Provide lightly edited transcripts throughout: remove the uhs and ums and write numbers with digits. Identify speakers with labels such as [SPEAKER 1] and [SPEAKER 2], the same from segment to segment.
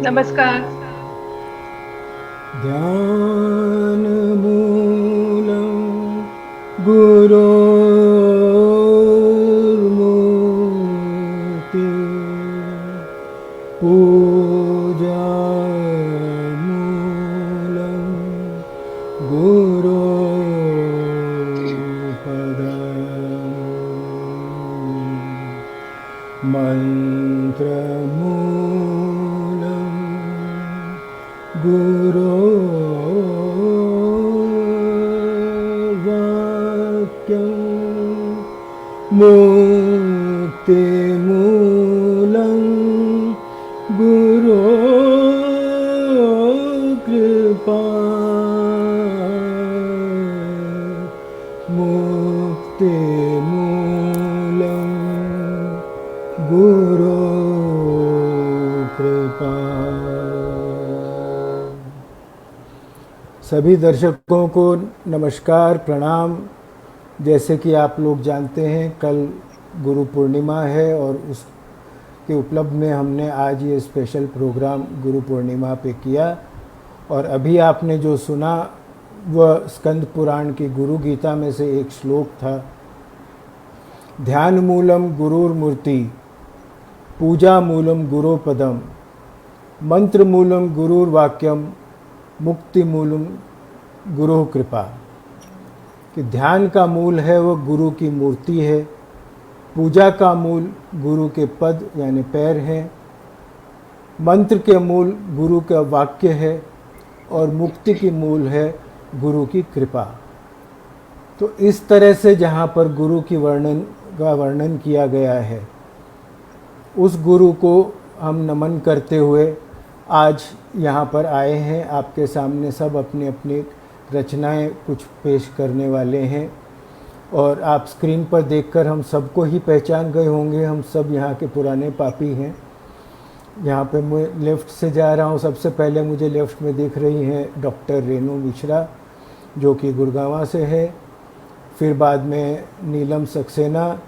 [SPEAKER 1] नमस्कार।
[SPEAKER 2] ध्यानमूलं गुरोर्मूर्ति पूजामूलं गुरोपदम् मन्त्रमूलं गुरोर्वाक्यम् मुक्तिमूलं गुरोर्कृपा मुक्तिमूलं गुरोकृपा। सभी दर्शकों को नमस्कार, प्रणाम। जैसे कि आप लोग जानते हैं, कल गुरु पूर्णिमा है और उसके उपलक्ष्य में हमने आज ये स्पेशल प्रोग्राम गुरु पूर्णिमा पे किया। और अभी आपने जो सुना वह स्कंद पुराण की गुरु गीता में से एक श्लोक था। ध्यान मूलम गुरुर्मूर्ति, पूजा मूलम गुरुपदम, मंत्र मूलम गुरुर्वाक्यम, मुक्ति मूलम गुरु कृपा। कि ध्यान का मूल है वो गुरु की मूर्ति है, पूजा का मूल गुरु के पद यानी पैर हैं, मंत्र के मूल गुरु का वाक्य है और मुक्ति की मूल है गुरु की कृपा। तो इस तरह से जहाँ पर गुरु की वर्णन किया गया है, उस गुरु को हम नमन करते हुए आज यहाँ पर आए हैं। आपके सामने सब अपनी अपनी रचनाएं कुछ पेश करने वाले हैं और आप स्क्रीन पर देखकर हम सबको ही पहचान गए होंगे। हम सब यहाँ के पुराने पापी हैं। यहाँ पे मैं लेफ़्ट से जा रहा हूँ। सबसे पहले मुझे लेफ़्ट में दिख रही हैं डॉक्टर रेनू मिश्रा, जो कि गुड़गांव से है। फिर बाद में नीलम सक्सेना,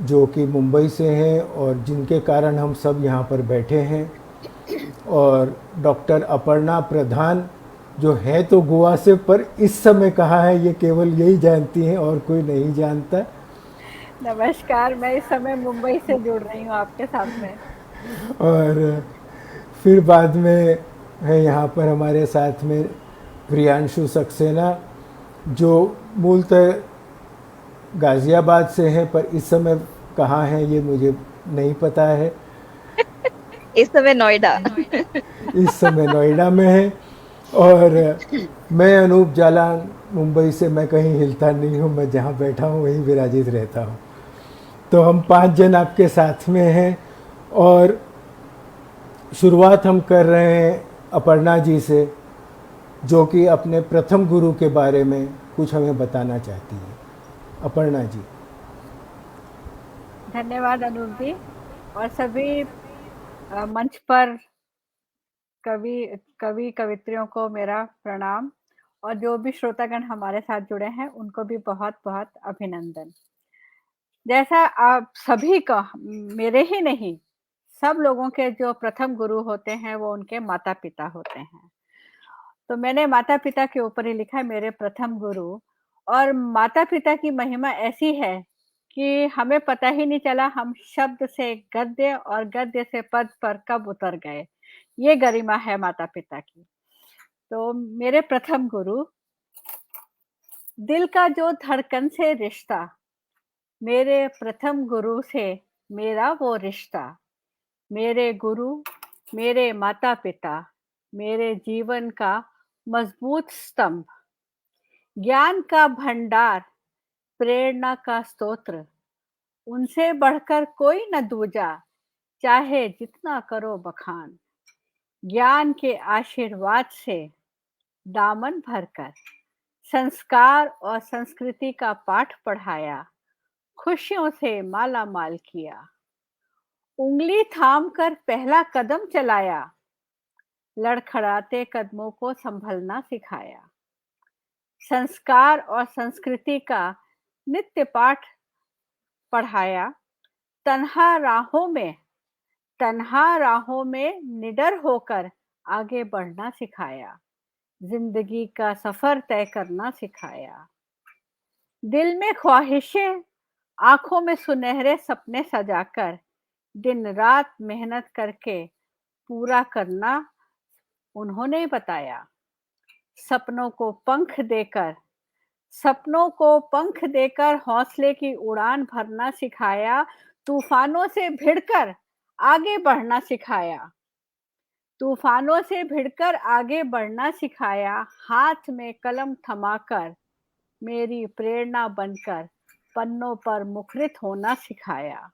[SPEAKER 2] जो कि मुंबई से हैं और जिनके कारण हम सब यहाँ पर बैठे हैं। और डॉक्टर अपर्णा प्रधान, जो है तो गोवा से, पर इस समय कहाँ है ये केवल यही जानती हैं और कोई नहीं जानता।
[SPEAKER 3] नमस्कार, मैं इस समय मुंबई से जुड़ रही हूँ आपके साथ में।
[SPEAKER 2] और फिर बाद में है यहाँ पर हमारे साथ में प्रियांशु सक्सेना, जो मूलतः गाज़ियाबाद से हैं, पर इस समय कहाँ हैं ये मुझे नहीं पता है।
[SPEAKER 4] इस समय नोएडा।
[SPEAKER 2] इस समय नोएडा में है। और मैं अनूप जालान, मुंबई से। मैं कहीं हिलता नहीं हूँ, मैं जहाँ बैठा हूँ वहीं विराजित रहता हूँ। तो हम 5 जन आपके साथ में हैं और शुरुआत हम कर रहे हैं अपर्णा जी से, जो कि अपने प्रथम गुरु के बारे में कुछ हमें बताना चाहती हैं। अपर्णा जी।
[SPEAKER 3] धन्यवाद अनूप जी। और सभी मंच पर कवि कवि कवित्रियों को मेरा प्रणाम। और जो भी श्रोतागण हमारे साथ जुड़े हैं उनको भी बहुत बहुत अभिनंदन। जैसा आप सभी का, मेरे ही नहीं, सब लोगों के जो प्रथम गुरु होते हैं वो उनके माता पिता होते हैं। तो मैंने माता पिता के ऊपर ही लिखा है, मेरे प्रथम गुरु। और माता पिता की महिमा ऐसी है कि हमें पता ही नहीं चला हम शब्द से गद्य और गद्य से पद पर कब उतर गए। ये गरिमा है माता पिता की। तो मेरे प्रथम गुरु, दिल का जो धड़कन से रिश्ता, मेरे प्रथम गुरु से मेरा वो रिश्ता। मेरे गुरु, मेरे माता पिता, मेरे जीवन का मजबूत स्तंभ, ज्ञान का भंडार, प्रेरणा का स्तोत्र। उनसे बढ़कर कोई न दूजा, चाहे जितना करो बखान। ज्ञान के आशीर्वाद से दामन भरकर संस्कार और संस्कृति का पाठ पढ़ाया, खुशियों से माला माल किया। उंगली थाम कर पहला कदम चलाया, लड़खड़ाते कदमों को संभलना सिखाया। संस्कार और संस्कृति का नित्य पाठ पढ़ाया, तन्हा राहों में निडर होकर आगे बढ़ना सिखाया, जिंदगी का सफर तय करना सिखाया। दिल में ख्वाहिशें, आंखों में सुनहरे सपने सजाकर दिन रात मेहनत करके पूरा करना उन्होंने बताया। सपनों को पंख देकर हौसले की उड़ान भरना सिखाया, तूफानों से भिड़कर आगे बढ़ना सिखाया। तूफानों से भिड़कर आगे बढ़ना सिखाया, हाथ में कलम थमाकर मेरी प्रेरणा बनकर पन्नों पर मुखरित होना सिखाया।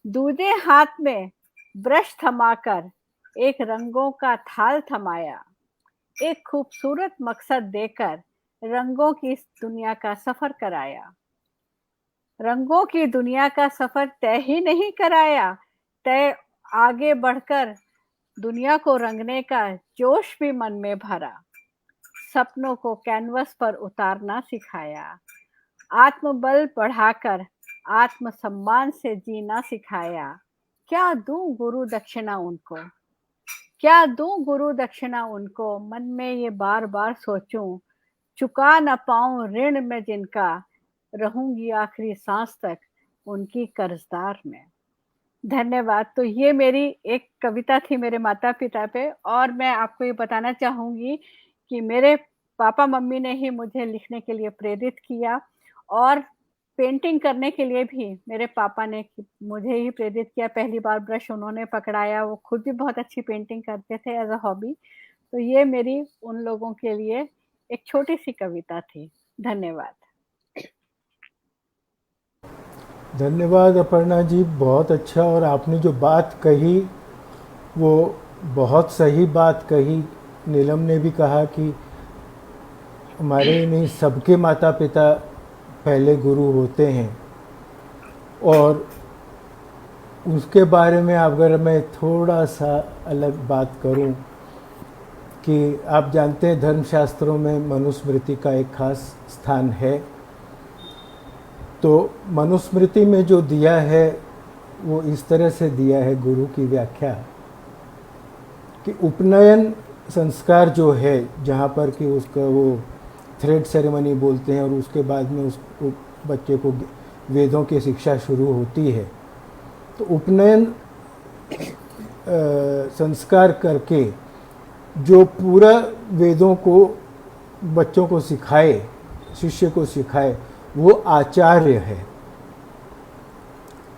[SPEAKER 3] दूजे हाथ में ब्रश थमाकर एक रंगों का थाल थमाया, एक खूबसूरत मकसद देकर रंगों की इस दुनिया का सफर कराया। रंगों की दुनिया का सफर तय ही नहीं कराया, तय आगे बढ़कर दुनिया को रंगने का जोश भी मन में भरा। सपनों को कैनवस पर उतारना सिखाया, आत्मबल बढ़ाकर आत्मसम्मान से जीना सिखाया। क्या दूं गुरु दक्षिणा उनको, क्या दूं गुरु दक्षिणा उनको, मन में ये बार बार सोचूं, चुका न पाऊं ऋण में जिनका, रहूंगी आखिरी सांस तक उनकी कर्जदार में। धन्यवाद। तो ये मेरी एक कविता थी मेरे माता पिता पे, और मैं आपको ये बताना चाहूंगी कि मेरे पापा मम्मी ने ही मुझे लिखने के लिए प्रेरित किया, और पेंटिंग करने के लिए भी मेरे पापा ने मुझे ही प्रेरित किया। पहली बार ब्रश उन्होंने पकड़ाया, वो खुद भी बहुत अच्छी पेंटिंग करते थे एज अ हॉबी। तो ये मेरी उन लोगों के लिए एक छोटी सी कविता थी। धन्यवाद।
[SPEAKER 2] धन्यवाद अपर्णा जी, बहुत अच्छा। और आपने जो बात कही वो बहुत सही बात कही। नीलम ने भी कहा कि हमारे नहीं, सबके माता पिता पहले गुरु होते हैं। और उसके बारे में अगर मैं थोड़ा सा अलग बात करूं कि आप जानते हैं धर्मशास्त्रों में मनुस्मृति का एक खास स्थान है। तो मनुस्मृति में जो दिया है वो इस तरह से दिया है, गुरु की व्याख्या, कि उपनयन संस्कार जो है, जहाँ पर कि उसका वो थ्रेड सेरेमनी बोलते हैं, और उसके बाद में उसको बच्चे को वेदों की शिक्षा शुरू होती है। तो उपनयन संस्कार करके जो पूरा वेदों को बच्चों को सिखाए, शिष्य को सिखाए, वो आचार्य है।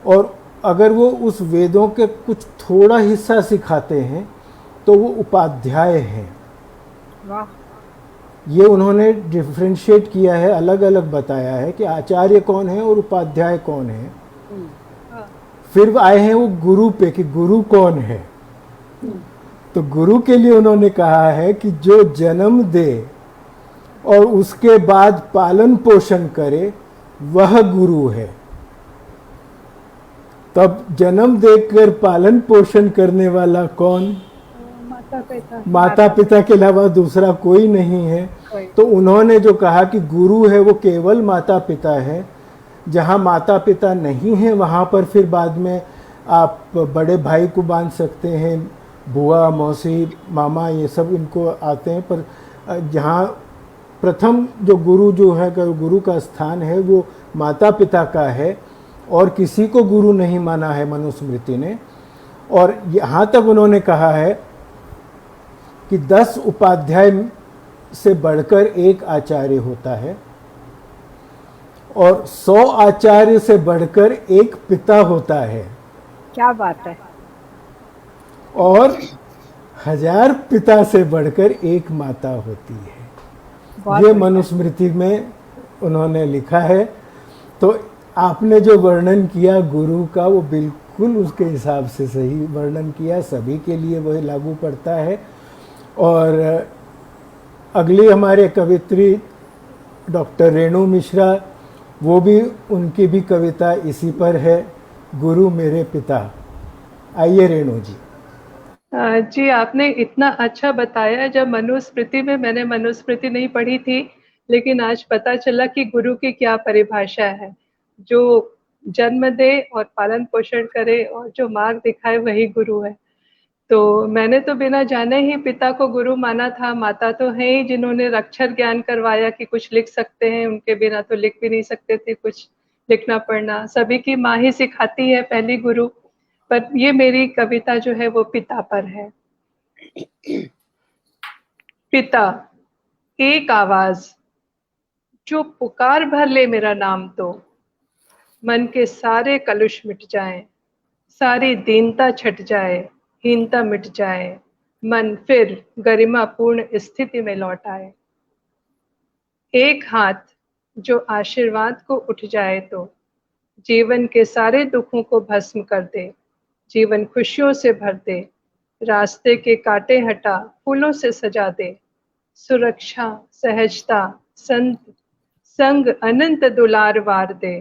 [SPEAKER 2] और अगर वो उस वेदों के कुछ थोड़ा हिस्सा सिखाते हैं तो वो उपाध्याय हैं।
[SPEAKER 3] वाह।
[SPEAKER 2] ये उन्होंने डिफ्रेंशिएट किया है, अलग अलग बताया है कि आचार्य कौन है और उपाध्याय कौन है। फिर आए हैं वो गुरु पे कि गुरु कौन है। तो गुरु के लिए उन्होंने कहा है कि जो जन्म दे और उसके बाद पालन पोषण करे वह गुरु है। तब जन्म देकर पालन पोषण करने वाला कौन? माता पिता के अलावा दूसरा कोई नहीं है। तो उन्होंने जो कहा कि गुरु है वो केवल माता पिता है। जहाँ माता पिता नहीं हैं वहाँ पर फिर बाद में आप बड़े भाई को बांध सकते हैं, बुआ, मौसी, मामा, ये सब इनको आते हैं। पर जहाँ प्रथम जो गुरु जो है, गुरु का स्थान है वो माता पिता का है, और किसी को गुरु नहीं माना है मनुस्मृति ने। और यहाँ तक उन्होंने कहा है कि 10 उपाध्याय से बढ़कर एक आचार्य होता है, और 100 आचार्य से बढ़कर एक पिता होता है।
[SPEAKER 3] क्या बात है।
[SPEAKER 2] और 1000 पिता से बढ़कर एक माता होती है। ये मनुस्मृति में उन्होंने लिखा है। तो आपने जो वर्णन किया गुरु का, वो बिल्कुल उसके हिसाब से सही वर्णन किया, सभी के लिए वही लागू पड़ता है। और अगली हमारे कवित्री डॉक्टर रेणु मिश्रा, वो भी, उनकी भी कविता इसी पर है, गुरु मेरे पिता। आइए रेणु जी।
[SPEAKER 1] जी, आपने इतना अच्छा बताया। जब मनुस्मृति में, मैंने मनुस्मृति नहीं पढ़ी थी, लेकिन आज पता चला कि गुरु की क्या परिभाषा है। जो जन्म दे और पालन पोषण करे और जो मार्ग दिखाए वही गुरु है। तो मैंने तो बिना जाने ही पिता को गुरु माना था। माता तो है ही जिन्होंने अक्षर ज्ञान करवाया कि कुछ लिख सकते हैं, उनके बिना तो लिख भी नहीं सकते थे कुछ लिखना पढ़ना। सभी की माँ ही सिखाती है पहली गुरु। पर ये मेरी कविता जो है वो पिता पर है। पिता, एक आवाज जो पुकार भर ले मेरा नाम, तो मन के सारे कलुष मिट जाएं, सारी दीनता छट जाए, हीनता मिट जाए, मन फिर गरिमा पूर्ण स्थिति में लौट आए। एक हाथ जो आशीर्वाद को उठ जाए, तो जीवन के सारे दुखों को भस्म कर दे, जीवन खुशियों से भर दे, रास्ते के कांटे हटा फूलों से सजा दे, सुरक्षा सहजता संत संग अनंत दुलार वार दे।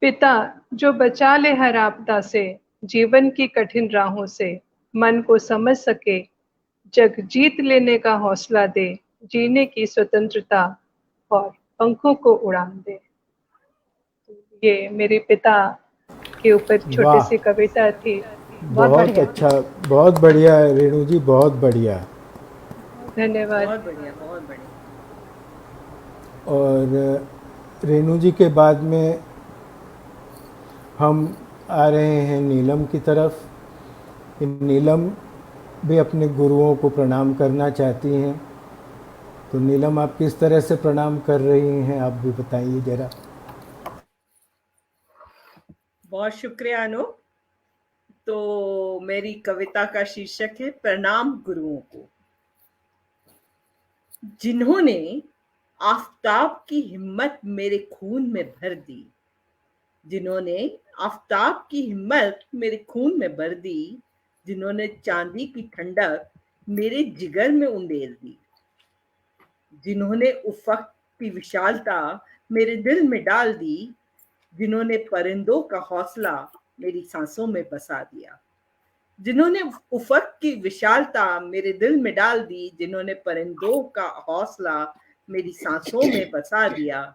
[SPEAKER 1] पिता जो बचा ले हर आपदा से, जीवन की कठिन राहों से, मन को समझ सके, जग जीत लेने का हौसला दे, जीने की स्वतंत्रता और पंखों को उड़ान दे। ये मेरे पिता के ऊपर छोटी
[SPEAKER 2] वाह,
[SPEAKER 1] सी कविता थी।
[SPEAKER 2] बहुत अच्छा, बहुत बढ़िया रेणु जी, बहुत बढ़िया।
[SPEAKER 1] धन्यवाद।
[SPEAKER 5] बहुत बढ़िया, बहुत बढ़िया।
[SPEAKER 2] और रेणु जी के बाद में हम आ रहे हैं नीलम की तरफ। नीलम भी अपने गुरुओं को प्रणाम करना चाहती हैं। तो नीलम, आप किस तरह से प्रणाम कर रही हैं, आप भी बताइए जरा।
[SPEAKER 5] बहुत शुक्रिया अनु। तो मेरी कविता का शीर्षक है प्रणाम गुरुओं को। जिन्होंने आफताब की हिम्मत मेरे खून में भर दी, जिन्होंने आफताब की हिम्मत मेरे खून में भर दी, जिन्होंने चांदी की ठंडक मेरे जिगर में उंडेल दी, जिन्होंने उफक की विशालता मेरे दिल में डाल दी, जिन्होंने परिंदों का हौसला मेरी सांसों में बसा दिया, जिन्होंने उफक की विशालता मेरे दिल में डाल दी, जिन्होंने परिंदों का हौसला मेरी सांसों में बसा दिया,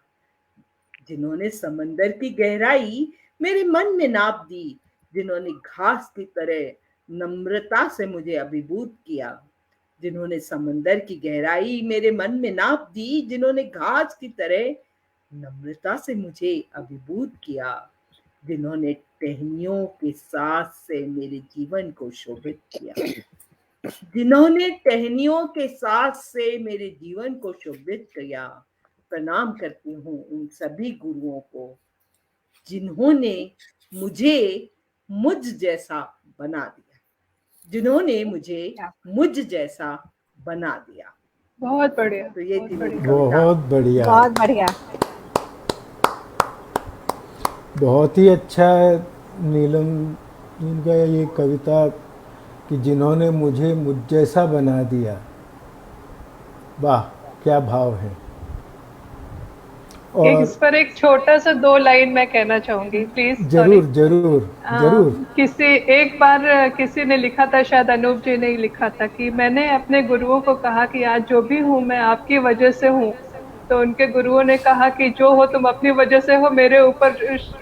[SPEAKER 5] जिन्होंने समंदर की गहराई मेरे मन में नाप दी, जिन्होंने घास की तरह नम्रता से मुझे अभिभूत किया, जिन्होंने समंदर की गहराई मेरे मन में नाप दी, जिन्होंने घास की तरह नम्रता से मुझे अभिभूत किया, जिन्होंने टहनियों के साथ से मेरे जीवन को शोभित किया, जिन्होंने टहनियों के साथ से मेरे जीवन को शोभित किया। प्रणाम करती हूँ उन सभी गुरुओं को जिन्होंने मुझे मुझ जैसा बना दिया, जिन्होंने मुझे मुझ जैसा बना दिया।
[SPEAKER 1] बहुत बढ़िया।
[SPEAKER 5] तो ये थी मेरी
[SPEAKER 2] बहुत बढ़िया,
[SPEAKER 3] बहुत बढ़िया,
[SPEAKER 2] बहुत ही अच्छा है नीलम इनका ये कविता कि जिन्होंने मुझे मुझ जैसा बना दिया। वाह, क्या भाव है। और
[SPEAKER 1] इस पर एक छोटा सा 2 लाइन मैं कहना चाहूंगी, प्लीज।
[SPEAKER 2] जरूर जरूर जरूर।
[SPEAKER 1] किसी एक बार किसी ने लिखा था, शायद अनूप जी ने ही लिखा था, कि मैंने अपने गुरुओं को कहा कि आज जो भी हूँ मैं आपकी वजह से हूँ। तो उनके गुरुओं ने कहा कि जो हो तुम अपनी वजह से हो, मेरे ऊपर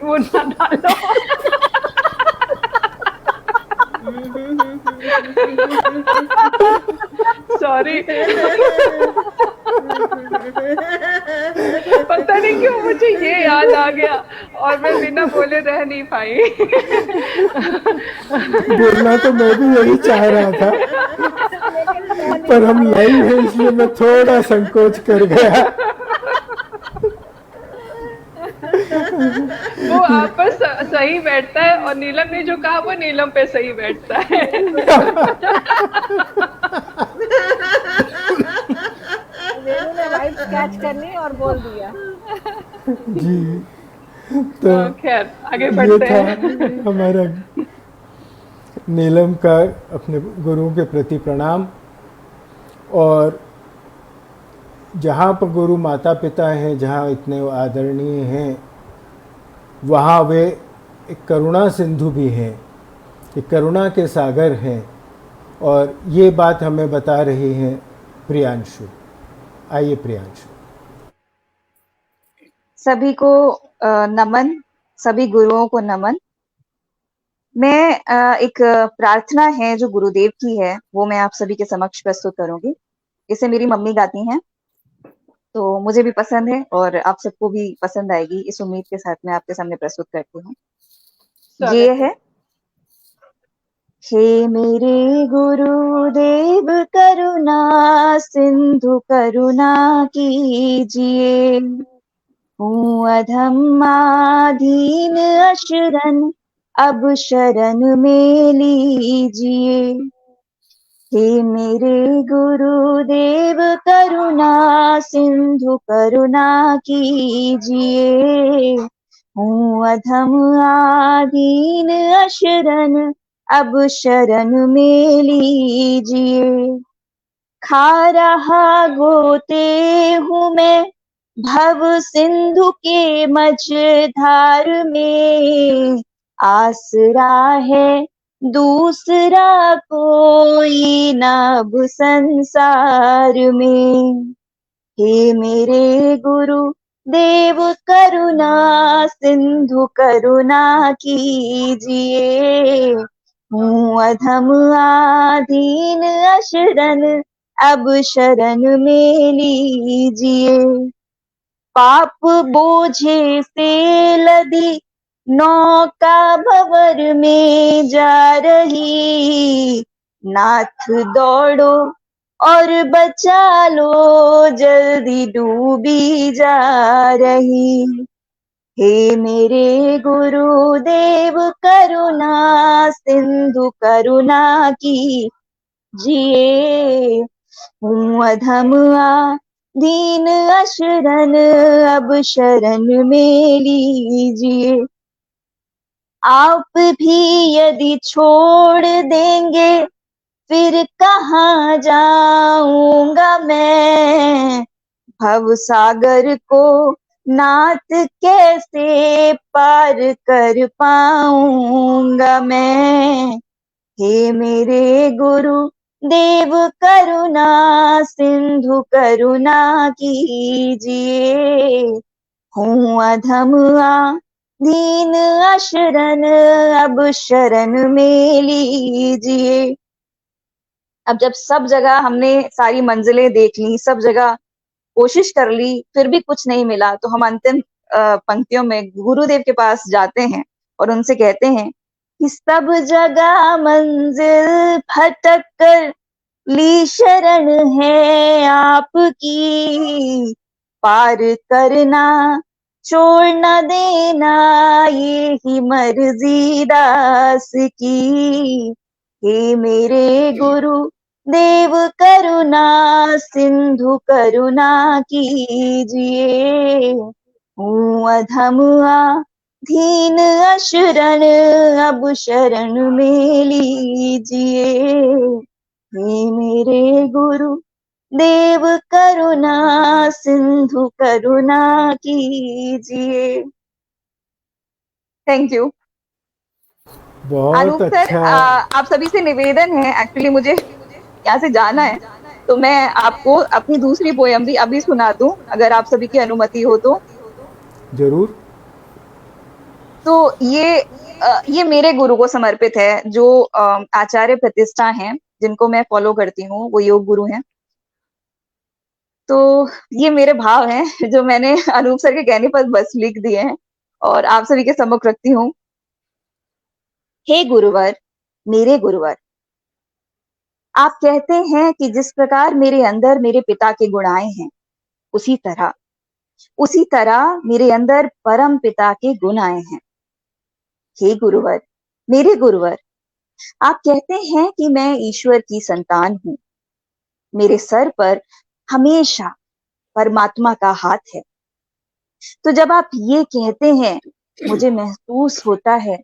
[SPEAKER 1] वो ना डालो। सॉरी। पता नहीं क्यों मुझे ये याद आ गया और मैं बिना बोले रह नहीं पाई।
[SPEAKER 2] बोलना तो मैं भी यही चाह रहा था, पर हम यही है इसलिए मैं थोड़ा संकोच कर गया।
[SPEAKER 1] वो आप पर सही बैठता है और नीलम ने जो कहा वो नीलम पे सही बैठता है।
[SPEAKER 3] वेणु ने वाइब कैच कर ली और बोल दिया।
[SPEAKER 2] जी, तो
[SPEAKER 1] खैर आगे
[SPEAKER 2] ये
[SPEAKER 1] बढ़ते
[SPEAKER 2] था
[SPEAKER 1] हैं।
[SPEAKER 2] हमारा नीलम का अपने गुरुओं के प्रति प्रणाम। और जहाँ पर गुरु माता पिता हैं, जहाँ इतने आदरणीय हैं, वहाँ वे एक करुणा सिंधु भी हैं, एक करुणा के सागर हैं। और ये बात हमें बता रही हैं प्रियांशु। आइए प्रियांशु।
[SPEAKER 4] सभी को नमन, सभी गुरुओं को नमन। मैं एक प्रार्थना है जो गुरुदेव की है, वो मैं आप सभी के समक्ष प्रस्तुत करूंगी। इसे मेरी मम्मी गाती हैं, तो मुझे भी पसंद है और आप सबको भी पसंद आएगी, इस उम्मीद के साथ मैं आपके सामने प्रस्तुत करती हूँ। ये
[SPEAKER 1] स्वागत है।
[SPEAKER 4] है। हे मेरे गुरुदेव करुणा सिंधु करुणा कीजिए, हूँ अधमाधीन अशरण अब शरण में लीजिए। हे मेरे गुरुदेव करुणा सिंधु करुणा कीजिए, हूँ अधम आदीन अशरण अब शरण में लीजिए। खा रहा गोते हूँ मैं भव सिंधु के मझधार में, आसरा है दूसरा कोई नभ संसार में। हे मेरे गुरु देव करुणा सिंधु करुणा कीजिए, हूँ अधम आधीन अशरण अब शरण में लीजिए। पाप बोझे से लदी नौका भंवर में जा रही, नाथ दौड़ो और बचा लो जल्दी डूबी जा रही। हे मेरे गुरुदेव करुणा सिंधु करुणा कीजिए, हूँ अधम दीन अशरण अब शरण में लीजिए। आप भी यदि छोड़ देंगे फिर कहाँ जाऊंगा मैं, भव सागर को नाथ कैसे पार कर पाऊंगा मैं। हे मेरे गुरु देव करुणा सिंधु करुणा कीजिए, हूँ अधम दीन अशरण अब शरण में लीजिए। अब जब सब जगह हमने सारी मंजिलें देख ली, सब जगह कोशिश कर ली, फिर भी कुछ नहीं मिला, तो हम अंतिम पंक्तियों में गुरुदेव के पास जाते हैं और उनसे कहते हैं कि सब जगह मंजिल भटक कर ली शरण है आपकी, पार करना छोड़ न देना ये ही मर्जी दास की। हे मेरे गुरु देव करुणा सिंधु करुणा कीजिए, हूँ अधम दीन अशरण अब शरण में लीजिए। हे मेरे गुरु देव करुणा सिंधु करुणा कीजिए। Thank you.
[SPEAKER 2] बहुत
[SPEAKER 4] अनूप सर,
[SPEAKER 2] अच्छा।
[SPEAKER 4] आप सभी से निवेदन है, एक्चुअली मुझे यहाँ से जाना है, तो मैं आपको अपनी दूसरी पोयम भी अभी सुना दूं, अगर आप सभी की अनुमति हो तो।
[SPEAKER 2] जरूर।
[SPEAKER 4] तो ये मेरे गुरु को समर्पित है, जो आचार्य प्रतिष्ठा हैं, जिनको मैं फॉलो करती हूँ, वो योग गुरु हैं। तो ये मेरे भाव हैं जो मैंने अनूप सर के कहने पर बस लिख दिए हैं और आप सभी के सम्मुख रखती हूँ। हे गुरुवर, मेरे गुरुवर, आप कहते हैं कि जिस प्रकार मेरे अंदर मेरे पिता के गुण आए हैं, उसी तरह मेरे अंदर परम पिता के गुण आए हैं। हे गुरुवर, मेरे गुरुवर, आप कहते हैं कि मैं ईश्वर की संतान हूँ, मेरे सर पर हमेशा परमात्मा का हाथ है। तो जब आप ये कहते हैं, मुझे महसूस होता है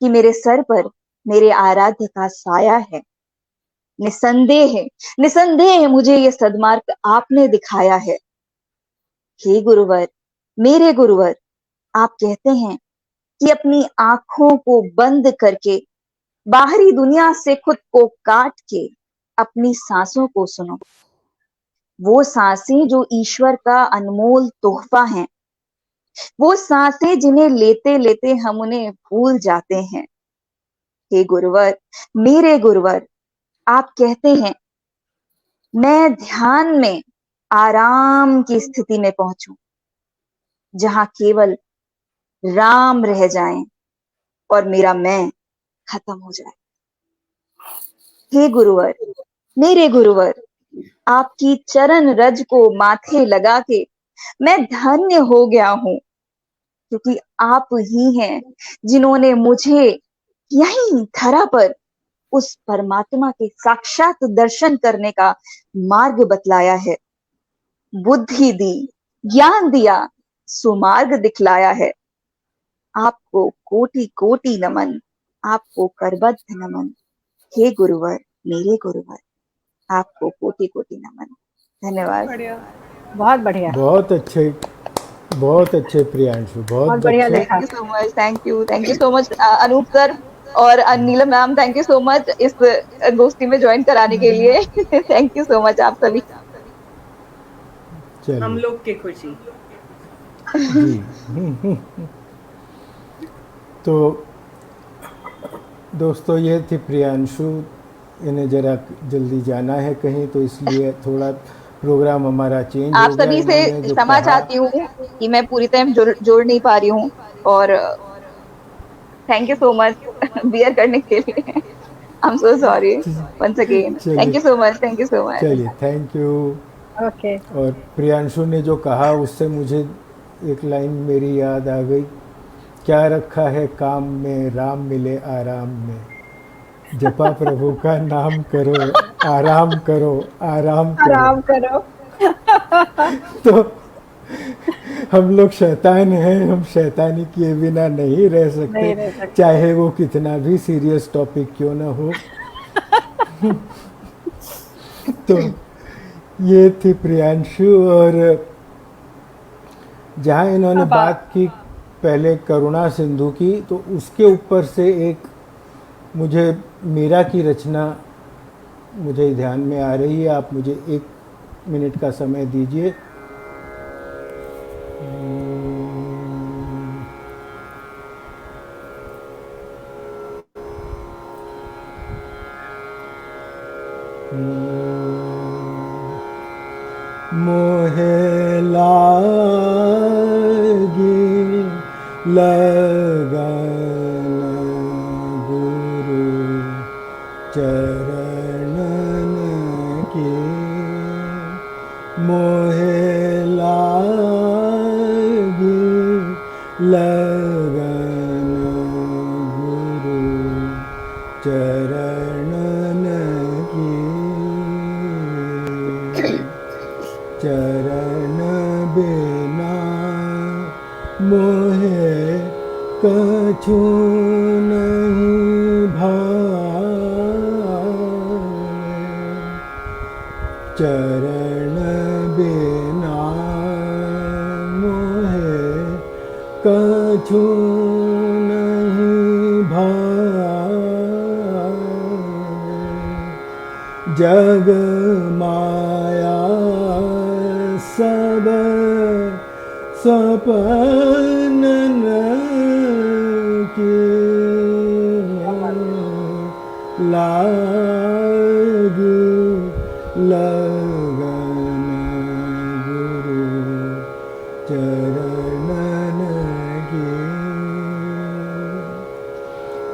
[SPEAKER 4] कि मेरे सर पर मेरे आराध्य का साया है। निसंदेह मुझे ये सद्मार्ग आपने दिखाया है। हे गुरुवर, मेरे गुरुवर, आप कहते हैं कि अपनी आंखों को बंद करके बाहरी दुनिया से खुद को काट के अपनी सांसों को सुनो। वो सांसें जो ईश्वर का अनमोल तोहफा हैं, वो सांसें जिन्हें लेते लेते हम उन्हें भूल जाते हैं। हे गुरुवर, मेरे गुरुवर, आप कहते हैं मैं ध्यान में आराम की स्थिति में पहुंचूं, जहां केवल राम रह जाएं और मेरा मैं खत्म हो जाए। हे गुरुवर, मेरे गुरुवर, आपकी चरण रज को माथे लगा के मैं धन्य हो गया हूं, क्योंकि आप ही हैं जिन्होंने मुझे यहीं धरा पर उस परमात्मा के साक्षात दर्शन करने का मार्ग बतलाया है, बुद्धि दी, ज्ञान दिया, सुमार्ग दिखलाया है। आपको कोटि कोटि नमन, आपको करबद्ध नमन। हे गुरुवर, मेरे गुरुवर, आपको कोटि कोटि नमन। धन्यवाद।
[SPEAKER 1] बढ़िया।
[SPEAKER 3] बहुत बढ़िया,
[SPEAKER 2] बहुत अच्छे प्रियांशु,
[SPEAKER 3] बहुत
[SPEAKER 2] बहुत
[SPEAKER 3] बढ़िया
[SPEAKER 2] अच्छे।
[SPEAKER 3] लिखा।
[SPEAKER 4] Thank you so much, thank you so much Anup sir और Neelam ma'am, thank you so much इस गोष्ठी में ज्वाइन कराने के लिए। थैंक यू सो मच आप सभी।
[SPEAKER 2] चलिए
[SPEAKER 5] हम लोग की खुशी।
[SPEAKER 2] जी। तो दोस्तों, ये थी प्रियांशु। इन्हें जरा जल्दी जाना है कहीं, तो इसलिए थोड़ा प्रोग्राम हमारा चेंज
[SPEAKER 4] आप
[SPEAKER 2] हो गया।
[SPEAKER 4] सभी से
[SPEAKER 2] इन्होंने जो
[SPEAKER 4] क्षमा
[SPEAKER 2] कहा,
[SPEAKER 4] चाहती हूँ कि मैं पूरी तरह जोड़ नहीं पा रही हूँ, और thank you so much bear करने के लिए। I am so sorry once again. Thank you
[SPEAKER 2] चलिए
[SPEAKER 4] so much, thank you so much.
[SPEAKER 2] चलिए, थैंक यू।
[SPEAKER 3] ओके,
[SPEAKER 2] और प्रियांशु ने जो कहा उससे मुझे एक लाइन मेरी याद आ गई, क्या रखा है काम में, राम मिले आराम में, जपा प्रभु का नाम करो, आराम करो, आराम करो।
[SPEAKER 3] आराम करो।
[SPEAKER 2] तो हम लोग शैतान हैं, हम शैतानी किए बिना नहीं रह सकते,
[SPEAKER 3] नहीं रह सकते।
[SPEAKER 2] चाहे वो कितना भी सीरियस टॉपिक क्यों ना हो। तो ये थी प्रियांशु। और जहाँ इन्होंने
[SPEAKER 1] अब
[SPEAKER 2] बात की पहले करुणा सिंधु की, तो उसके ऊपर से एक मुझे मीरा की रचना मुझे ध्यान में आ रही है। आप मुझे 1 मिनट का समय दीजिए। मोहे लागी लगन गुरु चरणन की, मोहे लागी लगन गुरु चरणन की, चरण बिना मोहे कछु नहीं भावे, चरण बिना मोहे कछु नहीं भावे, जग माया सब सपन की, लागी लगन गुरु चरणन की,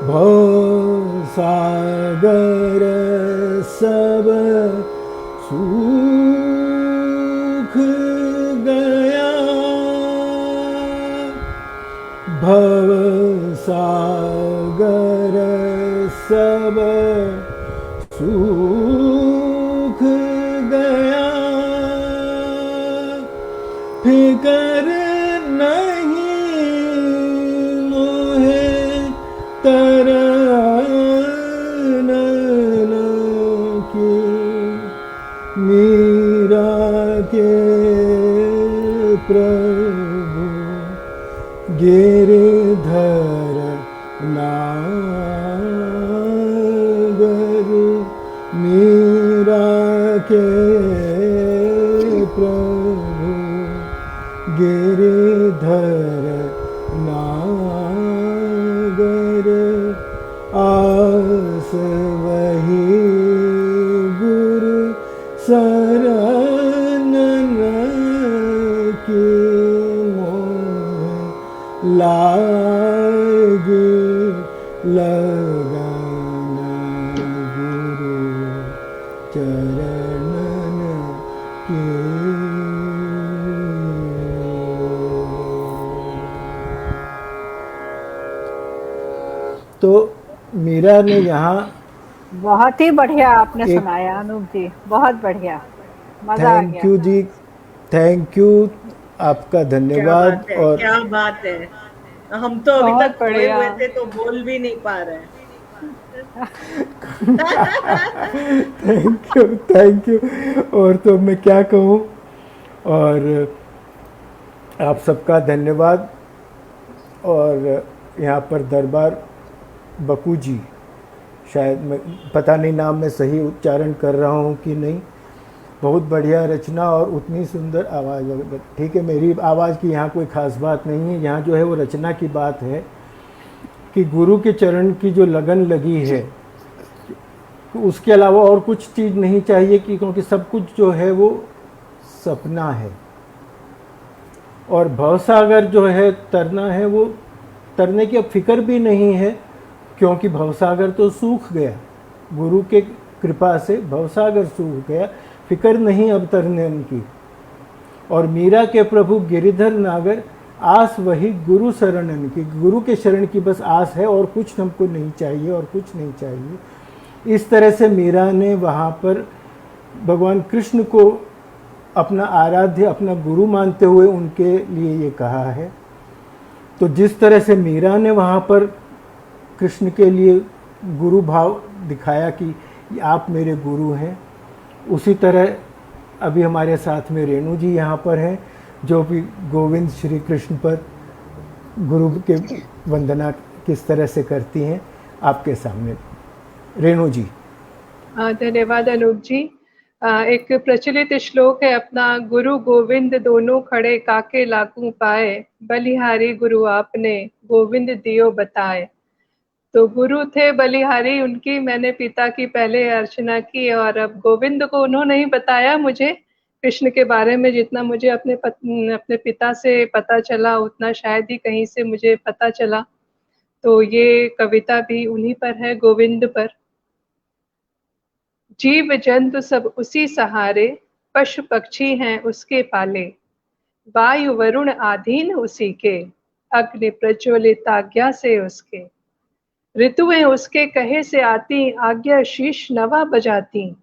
[SPEAKER 2] भव सागर सब सूख गया, भव सागर सब सूख गया, फिकर नहीं मोहे तरन की, मीरा के प्रभु गिरधर नागर, मीरा के प्रभु गिरधर आस वही गुरु शरणन की मोह लागे लगाना गुरु चरणन की। तो मीरा ने यहाँ
[SPEAKER 3] बहुत ही बढ़िया आपने
[SPEAKER 2] एक-
[SPEAKER 3] सुनाया अनूप जी, बहुत बढ़िया, मजा आ
[SPEAKER 2] थैंक
[SPEAKER 3] गया।
[SPEAKER 2] यू जी, थैंक यू, आपका
[SPEAKER 5] क्या
[SPEAKER 2] धन्यवाद।
[SPEAKER 5] बात है,
[SPEAKER 2] और
[SPEAKER 5] क्या बात है। हम तो अभी
[SPEAKER 1] बहुत
[SPEAKER 5] तक खोए
[SPEAKER 1] बढ़िया।
[SPEAKER 5] हुए थे तो बोल भी नहीं पा रहे।
[SPEAKER 2] Thank you. और तो मैं क्या कहूँ, और आप सबका धन्यवाद। और यहाँ पर दरबार बकू जी, शायद मैं पता नहीं नाम में सही उच्चारण कर रहा हूँ कि नहीं, बहुत बढ़िया रचना और उतनी सुंदर आवाज़। ठीक है, मेरी आवाज़ की यहाँ कोई ख़ास बात नहीं है, यहाँ जो है वो रचना की बात है कि गुरु के चरण की जो लगन लगी है, तो उसके अलावा और कुछ चीज़ नहीं चाहिए कि, क्योंकि सब कुछ जो है वो सपना है। और भवसागर जो है तरना है, वो तरने की अब फिक्र भी नहीं है, क्योंकि भवसागर तो सूख गया, गुरु के कृपा से भवसागर सूख गया, फिक्र नहीं अब तरने की। और मीरा के प्रभु गिरिधर नागर, आस वही गुरु शरणन की, गुरु के शरण की बस आस है, और कुछ हमको नहीं चाहिए, और कुछ नहीं चाहिए। इस तरह से मीरा ने वहाँ पर भगवान कृष्ण को अपना आराध्य, अपना गुरु मानते हुए उनके लिए ये कहा है। तो जिस तरह से मीरा ने वहाँ पर कृष्ण के लिए गुरु भाव दिखाया कि आप मेरे गुरु हैं, उसी तरह अभी हमारे साथ में रेणु जी यहाँ पर हैं, जो भी गोविंद श्री कृष्ण पर गुरु के वंदना किस तरह से करती हैं, आपके सामने रेणु जी।
[SPEAKER 1] धन्यवाद अनूप जी। एक प्रचलित श्लोक है अपना, गुरु गोविंद दोनों खड़े काके लागू पाए, बलिहारी गुरु आपने गोविंद दियो बताए। तो गुरु थे बलिहारी, उनकी मैंने पिता की पहले अर्चना की, और अब गोविंद को उन्होंने ही बताया मुझे कृष्ण के बारे में। जितना मुझे अपने पिता से पता चला, उतना शायद ही कहीं से मुझे पता चला। तो ये कविता भी उन्हीं पर है, गोविंद पर। जीव जंतु सब उसी सहारे, पशु पक्षी हैं उसके पाले, वायु वरुण आधीन उसी के, अग्नि प्रज्वलित आज्ञा से उसके। ऋतुएं उसके कहे से आती, आज्ञा शीश नवा बजाती।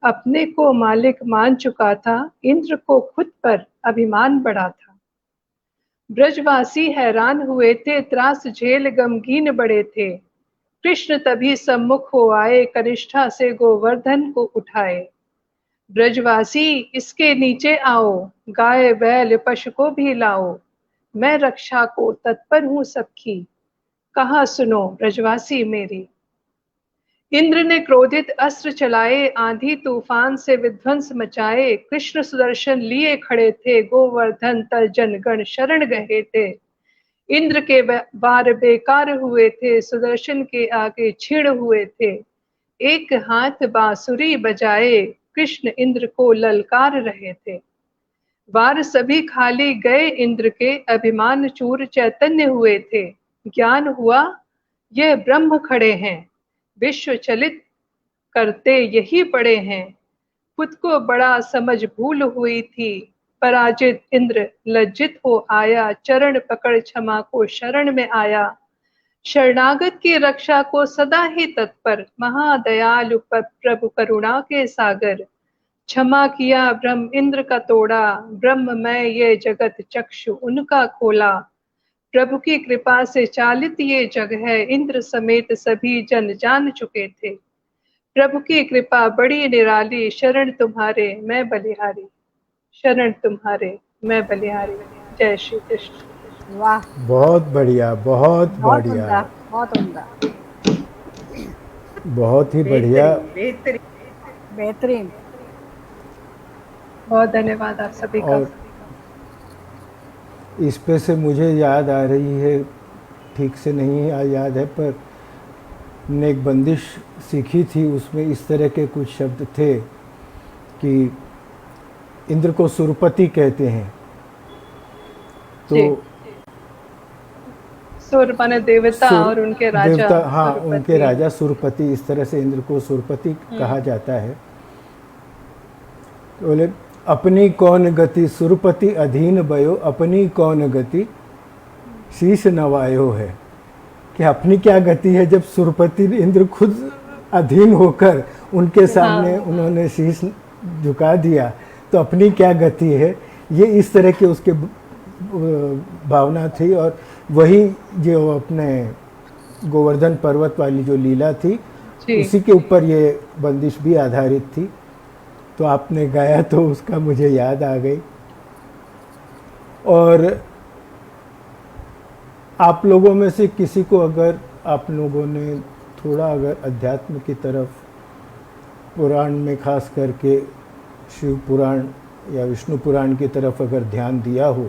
[SPEAKER 1] अपने को मालिक मान चुका था, इंद्र को खुद पर अभिमान बढ़ा था। ब्रजवासी हैरान हुए थे, त्रास झेल गमगीन बड़े थे। कृष्ण तभी सम्मुख हो आए, कनिष्ठा से गोवर्धन को उठाए। ब्रजवासी इसके नीचे आओ, गाय बैल पशु को भी लाओ। मैं रक्षा को तत्पर हूँ सबकी, कहा सुनो ब्रजवासी मेरी। इंद्र ने क्रोधित अस्त्र चलाए, आंधी तूफान से विध्वंस मचाए। कृष्ण सुदर्शन लिए खड़े थे, गोवर्धन तर्जन गण शरण गए थे। इंद्र के वार बेकार हुए थे, सुदर्शन के आगे छीण हुए थे। एक हाथ बांसुरी बजाए, कृष्ण इंद्र को ललकार रहे थे। वार सभी खाली गए इंद्र के, अभिमान चूर चैतन्य हुए थे। ज्ञान हुआ यह ब्रह्म खड़े हैं, विश्व चलित करते यही पड़े हैं। खुद को बड़ा समझ भूल हुई थी, पराजित इंद्र लज्जित हो आया। चरण पकड़ क्षमा को शरण में आया, शरणागत की रक्षा को सदा ही तत्पर। महादयालु प्रभु करुणा के सागर, क्षमा किया ब्रह्म इंद्र का तोड़ा। ब्रह्ममय ये जगत चक्षु उनका खोला। प्रभु की कृपा से चालित ये जग है, इंद्र समेत सभी जन जान चुके थे। प्रभु की कृपा बड़ी निराली, शरण तुम्हारे मैं बलिहारी, शरण तुम्हारे मैं बलिहारी। जय श्री कृष्ण।
[SPEAKER 3] वाह,
[SPEAKER 2] बहुत बढ़िया, बहुत
[SPEAKER 3] बहुत
[SPEAKER 2] बढ़िया,
[SPEAKER 3] उम्दा, बहुत उम्दा,
[SPEAKER 2] बहुत ही बढ़िया।
[SPEAKER 5] बेहतरीन।
[SPEAKER 3] बेहतरीन।
[SPEAKER 1] बहुत धन्यवाद आप सभी का।
[SPEAKER 2] और इस पे से मुझे याद आ रही है, ठीक से नहीं याद है, पर ने एक बंदिश सीखी थी, उसमें इस तरह के कुछ शब्द थे कि इंद्र को सुरपति कहते हैं। तो
[SPEAKER 1] जी, सुर माने देवता
[SPEAKER 2] सुर
[SPEAKER 1] और उनके राजा
[SPEAKER 2] देवता, हाँ, उनके
[SPEAKER 1] सुरपति।
[SPEAKER 2] राजा सुरपति, इस तरह से इंद्र को सुरपति कहा जाता है। तो बोले अपनी कौन गति सुरपति अधीन भयो, अपनी कौन गति शीश नवायो है, कि अपनी क्या गति है जब सुरपति इंद्र खुद अधीन होकर उनके सामने उन्होंने शीश झुका दिया, तो अपनी क्या गति है। ये इस तरह के उसके भावना थी। और वही जो अपने गोवर्धन पर्वत वाली जो लीला थी, उसी के ऊपर ये बंदिश भी आधारित थी। तो आपने गाया तो उसका मुझे याद आ गई। और आप लोगों में से किसी को अगर आप लोगों ने थोड़ा अगर अध्यात्म की तरफ, पुराण में खास करके शिव पुराण या विष्णु पुराण की तरफ अगर ध्यान दिया हो,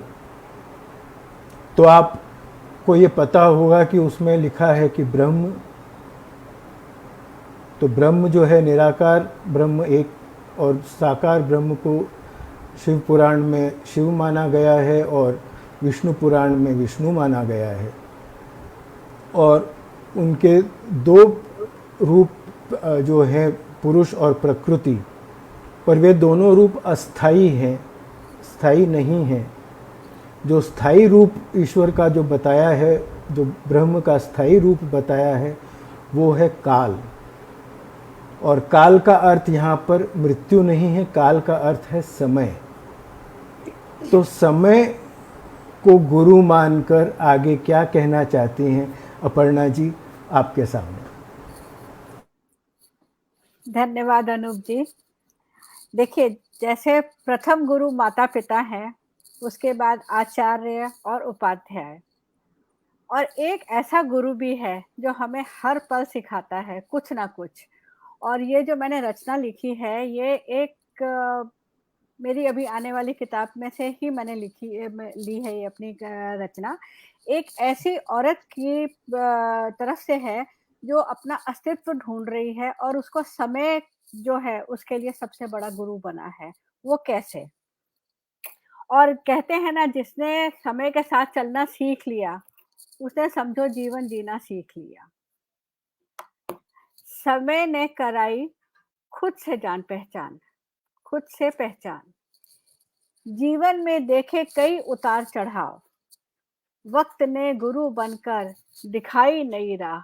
[SPEAKER 2] तो आपको ये पता होगा कि उसमें लिखा है कि ब्रह्म, तो ब्रह्म जो है निराकार ब्रह्म एक, और साकार ब्रह्म को शिव पुराण में शिव माना गया है और विष्णु पुराण में विष्णु माना गया है। और उनके दो रूप जो हैं पुरुष और प्रकृति, पर वे दोनों रूप अस्थाई हैं, स्थायी नहीं हैं। जो स्थायी रूप ईश्वर का जो बताया है, जो ब्रह्म का स्थायी रूप बताया है, वो है काल। और काल का अर्थ यहाँ पर मृत्यु नहीं है, काल का अर्थ है समय। तो समय को गुरु मानकर आगे क्या कहना चाहती हैं अपर्णा जी, आपके सामने।
[SPEAKER 3] धन्यवाद अनूप जी। देखिए, जैसे प्रथम गुरु माता पिता है, उसके बाद आचार्य और उपाध्याय, और एक ऐसा गुरु भी है जो हमें हर पल सिखाता है कुछ ना कुछ। और ये जो मैंने रचना लिखी है, ये एक मेरी अभी आने वाली किताब में से ही मैंने ली है ये अपनी रचना। एक ऐसी औरत की तरफ से है जो अपना अस्तित्व ढूंढ रही है और उसको समय जो है उसके लिए सबसे बड़ा गुरु बना है। वो कैसे? और कहते हैं ना, जिसने समय के साथ चलना सीख लिया, उसने समझो जीवन जीना सीख लिया। समय ने कराई खुद से जान पहचान, खुद से पहचान। जीवन में देखे कई उतार चढ़ाव, वक्त ने गुरु बनकर दिखाई नई राह।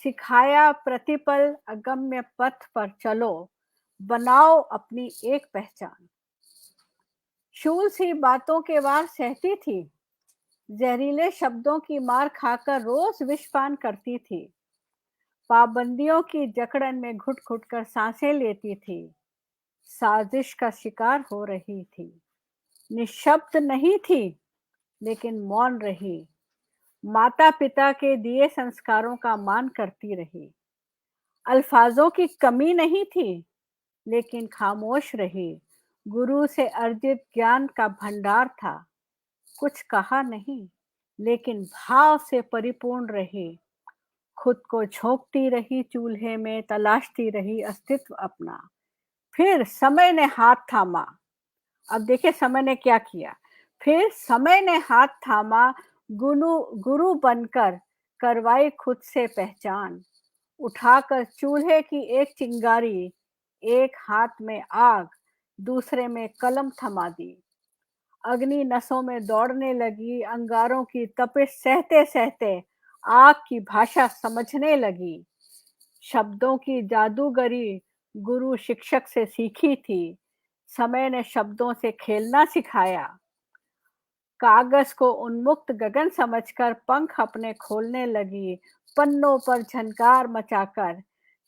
[SPEAKER 3] सिखाया प्रतिपल अगम्य पथ पर चलो, बनाओ अपनी एक पहचान। शूल सी बातों के वार सहती थी, जहरीले शब्दों की मार खाकर रोज विषपान करती थी। पाबंदियों की जकड़न में घुट घुट कर सांसें लेती थी, साजिश का शिकार हो रही थी। निशब्द नहीं थी लेकिन मौन रही, माता पिता के दिए संस्कारों का मान करती रही। अल्फाजों की कमी नहीं थी लेकिन खामोश रही, गुरु से अर्जित ज्ञान का भंडार था। कुछ कहा नहीं लेकिन भाव से परिपूर्ण रही, खुद को झोंकती रही चूल्हे में, तलाशती रही अस्तित्व अपना। फिर समय ने हाथ थामा। अब देखिए समय ने क्या किया। फिर समय ने हाथ थामा, गुरु बनकर करवाई खुद से पहचान। उठाकर चूल्हे की एक चिंगारी, एक हाथ में आग, दूसरे में कलम थमा दी। अग्नि नसों में दौड़ने लगी, अंगारों की तपिश सहते सहते आग की भाषा समझने लगी। शब्दों की जादूगरी गुरु शिक्षक से सीखी थी, समय ने शब्दों से खेलना सिखाया। कागज को उन्मुक्त गगन समझकर पंख अपने खोलने लगी, पन्नों पर झनकार मचाकर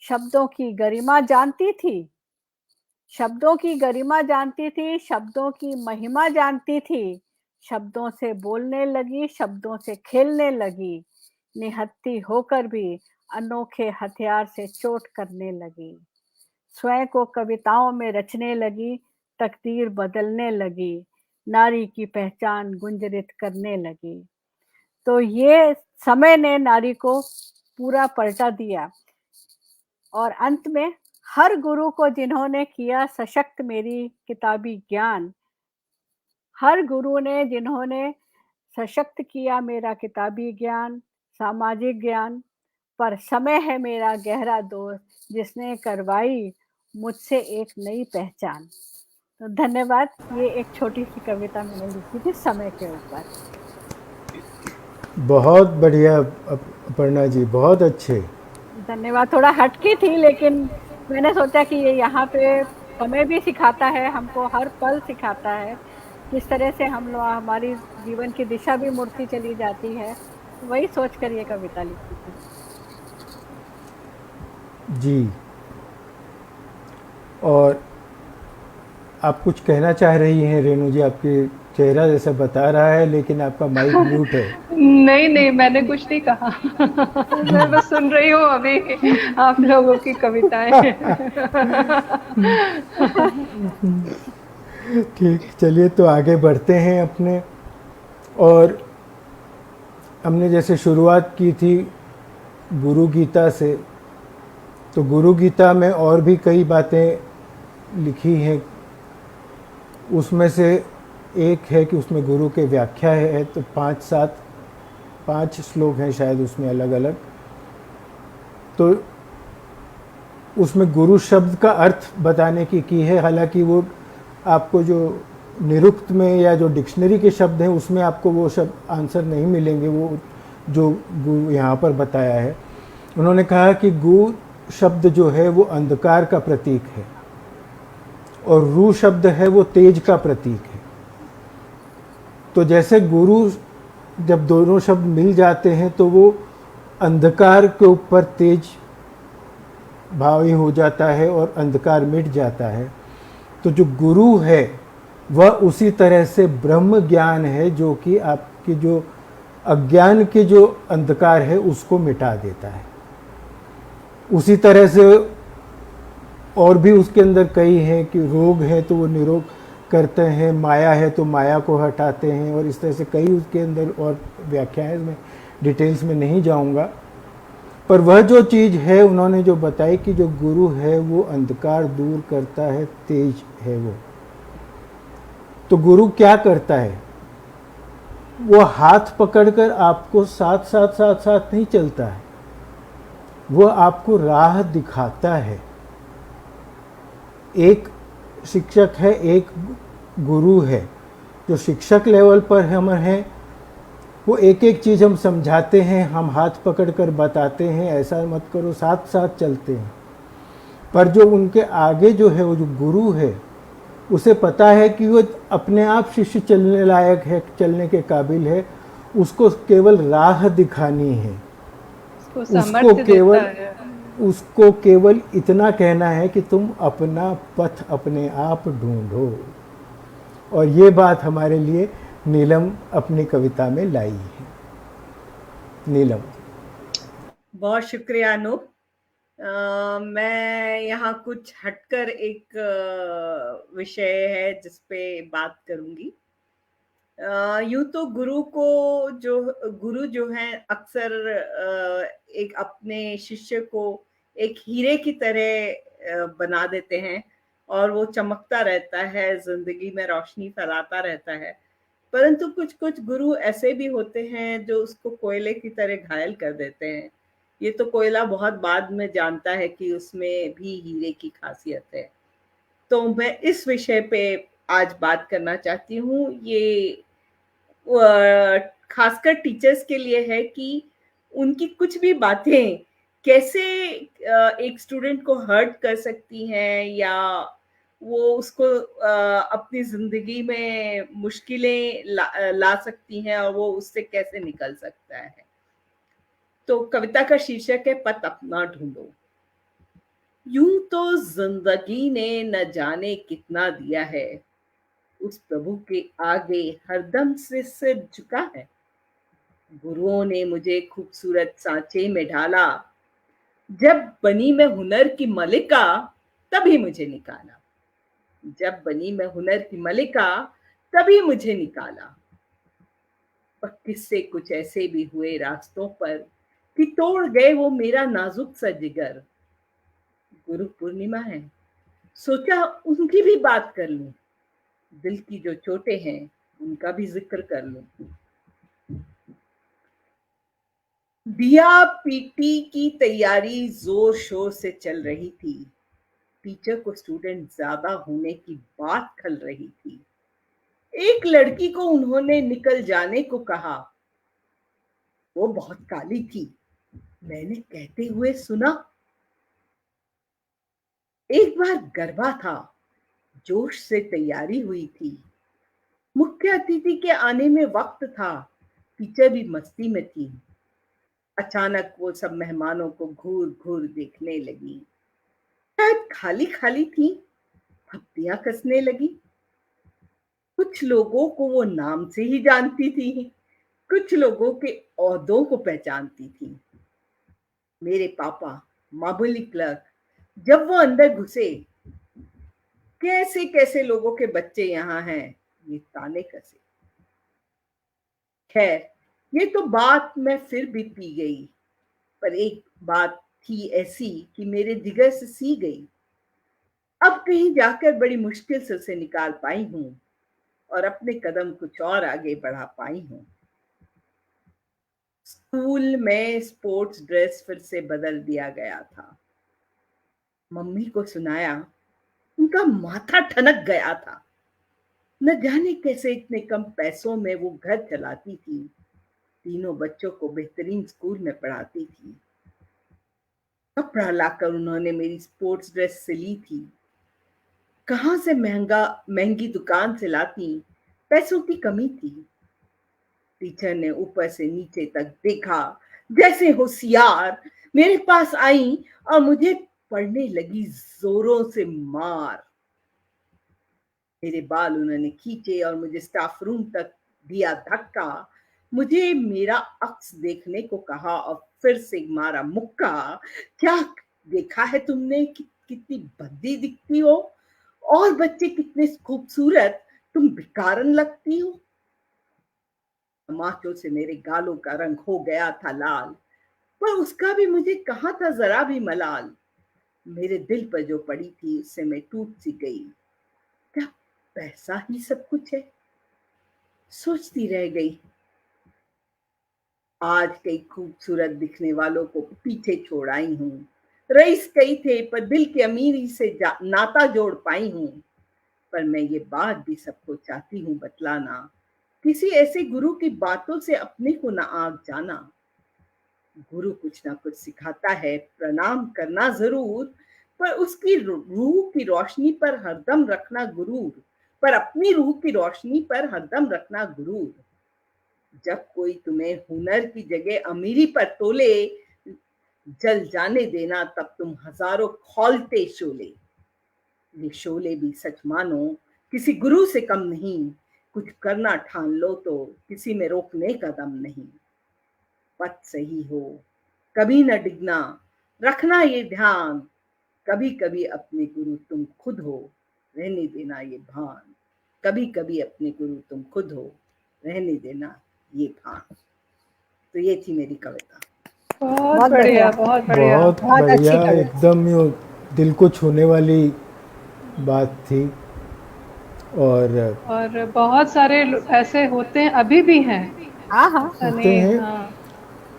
[SPEAKER 3] शब्दों की गरिमा जानती थी। शब्दों की गरिमा जानती थी, शब्दों की महिमा जानती थी। शब्दों से बोलने लगी, शब्दों से खेलने लगी। निहत्थी होकर भी अनोखे हथियार से चोट करने लगी। स्वयं को कविताओं में रचने लगी, तकदीर बदलने लगी। नारी की पहचान गुंजरित करने लगी। तो ये समय ने नारी को पूरा पलटा दिया। और अंत में हर गुरु को जिन्होंने किया सशक्त मेरी किताबी ज्ञान, हर गुरु ने जिन्होंने सशक्त किया मेरा किताबी ज्ञान, सामाजिक ज्ञान, पर समय है मेरा गहरा दोस्त जिसने करवाई मुझसे एक नई पहचान। तो धन्यवाद। ये एक छोटी सी कविता मैंने लिखी थी समय के ऊपर।
[SPEAKER 2] बहुत बढ़िया अपर्णा जी, बहुत अच्छे।
[SPEAKER 3] धन्यवाद। थोड़ा हटकी थी, लेकिन मैंने सोचा कि ये यहाँ पे समय भी सिखाता है हमको, हर पल सिखाता है किस तरह से हम लोग हमारी जीवन की दिशा भी मुड़ती चली जाती है। वही सोचकर ये कविता लिखी थी।
[SPEAKER 2] जी, और आप कुछ कहना चाह रही हैं रेणु जी? आपके चेहरा जैसा बता रहा है, लेकिन आपका माइक म्यूट है।
[SPEAKER 1] नहीं नहीं, मैंने कुछ नहीं कहा। मैं बस सुन रही हूँ अभी आप लोगों की कविताएं।
[SPEAKER 2] ठीक, चलिए तो आगे बढ़ते हैं अपने। और हमने जैसे शुरुआत की थी गुरु गीता से, तो गुरु गीता में और भी कई बातें लिखी हैं। उसमें से एक है कि उसमें गुरु के व्याख्या है, तो 5 श्लोक हैं शायद उसमें अलग अलग। तो उसमें गुरु शब्द का अर्थ बताने की है। हालांकि वो आपको जो निरुक्त में या जो डिक्शनरी के शब्द हैं उसमें आपको वो शब्द आंसर नहीं मिलेंगे, वो जो गुरु यहाँ पर बताया है। उन्होंने कहा कि गु शब्द जो है वो अंधकार का प्रतीक है, और रू शब्द है वो तेज का प्रतीक है। तो जैसे गुरु, जब दोनों शब्द मिल जाते हैं तो वो अंधकार के ऊपर तेज भावी हो जाता है और अंधकार मिट जाता है। तो जो गुरु है वह उसी तरह से ब्रह्म ज्ञान है, जो कि आपकी जो अज्ञान के जो अंधकार है उसको मिटा देता है। उसी तरह से और भी उसके अंदर कई हैं कि रोग है तो वो निरोग करते हैं, माया है तो माया को हटाते हैं, और इस तरह से कई उसके अंदर और व्याख्याएं, मैं डिटेल्स में नहीं जाऊंगा। पर वह जो चीज़ है उन्होंने जो बताई कि जो गुरु है वो अंधकार दूर करता है, तेज है वो। तो गुरु क्या करता है? वो हाथ पकड़कर आपको साथ नहीं चलता है, वो आपको राह दिखाता है। एक शिक्षक है, एक गुरु है। जो शिक्षक लेवल पर हम हैं, वो एक एक चीज़ हम समझाते हैं, हम हाथ पकड़कर बताते हैं, ऐसा मत करो, साथ चलते हैं। पर जो उनके आगे जो है वो जो गुरु है, उसे पता है कि वो अपने आप शिष्य चलने लायक है, चलने के काबिल है, उसको केवल राह दिखानी है। उसको केवल इतना कहना है कि तुम अपना पथ अपने आप ढूंढो। और ये बात हमारे लिए नीलम अपनी कविता में लाई है। नीलम,
[SPEAKER 5] बहुत शुक्रिया अनूप। मैं यहाँ कुछ हटकर एक विषय है जिस पे बात करूंगी। यूं तो गुरु जो है अक्सर एक अपने शिष्य को एक हीरे की तरह बना देते हैं, और वो चमकता रहता है, जिंदगी में रोशनी फैलाता रहता है। परंतु कुछ कुछ गुरु ऐसे भी होते हैं जो उसको कोयले की तरह घायल कर देते हैं। ये तो कोयला बहुत बाद में जानता है कि उसमें भी हीरे की खासियत है। तो मैं इस विषय पे आज बात करना चाहती हूँ। ये खासकर टीचर्स के लिए है कि उनकी कुछ भी बातें कैसे एक स्टूडेंट को हर्ट कर सकती हैं, या वो उसको अपनी जिंदगी में मुश्किलें ला सकती हैं, और वो उससे कैसे निकल सकता है। तो कविता का शीर्षक है पथ अपना ढूंढो। यूं तो जिंदगी ने न जाने कितना दिया है, उस प्रभु के आगे हरदम से सिर झुका है। गुरुओं ने मुझे खूबसूरत सांचे में ढाला, जब बनी मैं हुनर की मलिका तभी मुझे निकाला। जब बनी मैं हुनर की मलिका तभी मुझे निकाला। पर किस्से कुछ ऐसे भी हुए रास्तों पर कि तोड़ गए वो मेरा नाजुक सा जिगर। गुरु पूर्णिमा है, सोचा उनकी भी बात कर लूं, दिल की जो चोटें हैं उनका भी जिक्र कर लूं। दिया पीटी की तैयारी जोर शोर से चल रही थी। टीचर को स्टूडेंट ज्यादा होने की बात खल रही थी। एक लड़की को उन्होंने निकल जाने को कहा, वो बहुत काली थी, मैंने कहते हुए सुना। एक बार गरबा था, जोश से तैयारी हुई थी। मुख्य अतिथि के आने में वक्त था, टीचर भी मस्ती में थी। अचानक वो सब मेहमानों को घूर घूर देखने लगी। शायद खाली खाली थी, थप्पियां कसने लगी। कुछ लोगों को वो नाम से ही जानती थी, कुछ लोगों के ओहदों को पहचानती थी। मेरे पापा मामूली क्लर्क, जब वो अंदर घुसे, कैसे कैसे लोगों के बच्चे यहाँ हैं, ये ताने कसे। खैर, ये तो बात मैं फिर भी पी गई, पर एक बात थी ऐसी कि मेरे जिगर से सी गई। अब कहीं जाकर बड़ी मुश्किल से उसे निकाल पाई हूं और अपने कदम कुछ और आगे बढ़ा पाई हूं। स्कूल में स्पोर्ट्स ड्रेस फिर से बदल दिया गया था। मम्मी को सुनाया, उनका माथा ठनक गया था। न जाने कैसे इतने कम पैसों में वो घर चलाती थी, तीनों बच्चों को बेहतरीन स्कूल में पढ़ाती थी। कपड़ा लाकर उन्होंने मेरी स्पोर्ट्स ड्रेस सिली थी। कहां से महंगी दुकान से लाती, पैसों की कमी थी। टीचर ने ऊपर से नीचे तक देखा, जैसे होशियार मेरे पास आई और मुझे पड़ने लगी जोरों से मार। मेरे बाल उन्होंने खींचे और मुझे स्टाफ रूम तक दिया धक्का। मुझे मेरा अक्स देखने को कहा और फिर से मारा मुक्का। क्या देखा है तुमने कि कितनी भद्दी दिखती हो, और बच्चे कितने खूबसूरत, तुम भिकारन लगती हो। तमाचों से मेरे गालों का रंग हो गया था लाल, पर उसका भी मुझे कहाँ था जरा भी मलाल। मेरे दिल पर जो पड़ी थी उससे मैं टूट सी गई। क्या पैसा ही सब कुछ है, सोचती रह गई। आज कई खूबसूरत दिखने वालों को पीछे छोड़ आई हूं। रईस कई थे पर दिल की अमीरी से नाता जोड़ पाई हूं। पर मैं ये बात भी सबको चाहती हूं बतलाना, किसी ऐसे गुरु की बातों से अपने को ना आग जाना। गुरु कुछ ना कुछ सिखाता है, प्रणाम करना जरूर, पर उसकी रूह की रोशनी पर हरदम रखना गुरूर, पर अपनी रूह की रोशनी पर हरदम रखना गुरूर। जब कोई तुम्हें हुनर की जगह अमीरी पर तोले, जल जाने देना तब तुम हजारों खौलते शोले। ये शोले भी सच मानो किसी गुरु से कम नहीं, कुछ करना ठान लो तो किसी में रोकने का दम नहीं। पथ सही हो, कभी न डिगना, रखना ये ध्यान, कभी कभी अपने गुरु तुम खुद हो, रहने देना ये भान। कभी कभी अपने गुरु तुम खुद हो, रहने देना ये भान। तो ये थी मेरी कविता।
[SPEAKER 1] बहुत बढ़िया, बहुत बढ़िया।
[SPEAKER 2] बहुत
[SPEAKER 3] अच्छी
[SPEAKER 2] बढ़िया,
[SPEAKER 3] कविता।
[SPEAKER 2] एकदम यो दिल को छूने वाली बात थी। और
[SPEAKER 1] बहुत सारे ऐसे होते हैं, अभी भी हैं,
[SPEAKER 3] हाँ हाँ
[SPEAKER 1] ऐसा
[SPEAKER 2] होते
[SPEAKER 1] नहीं।
[SPEAKER 2] हैं।
[SPEAKER 1] हाँ,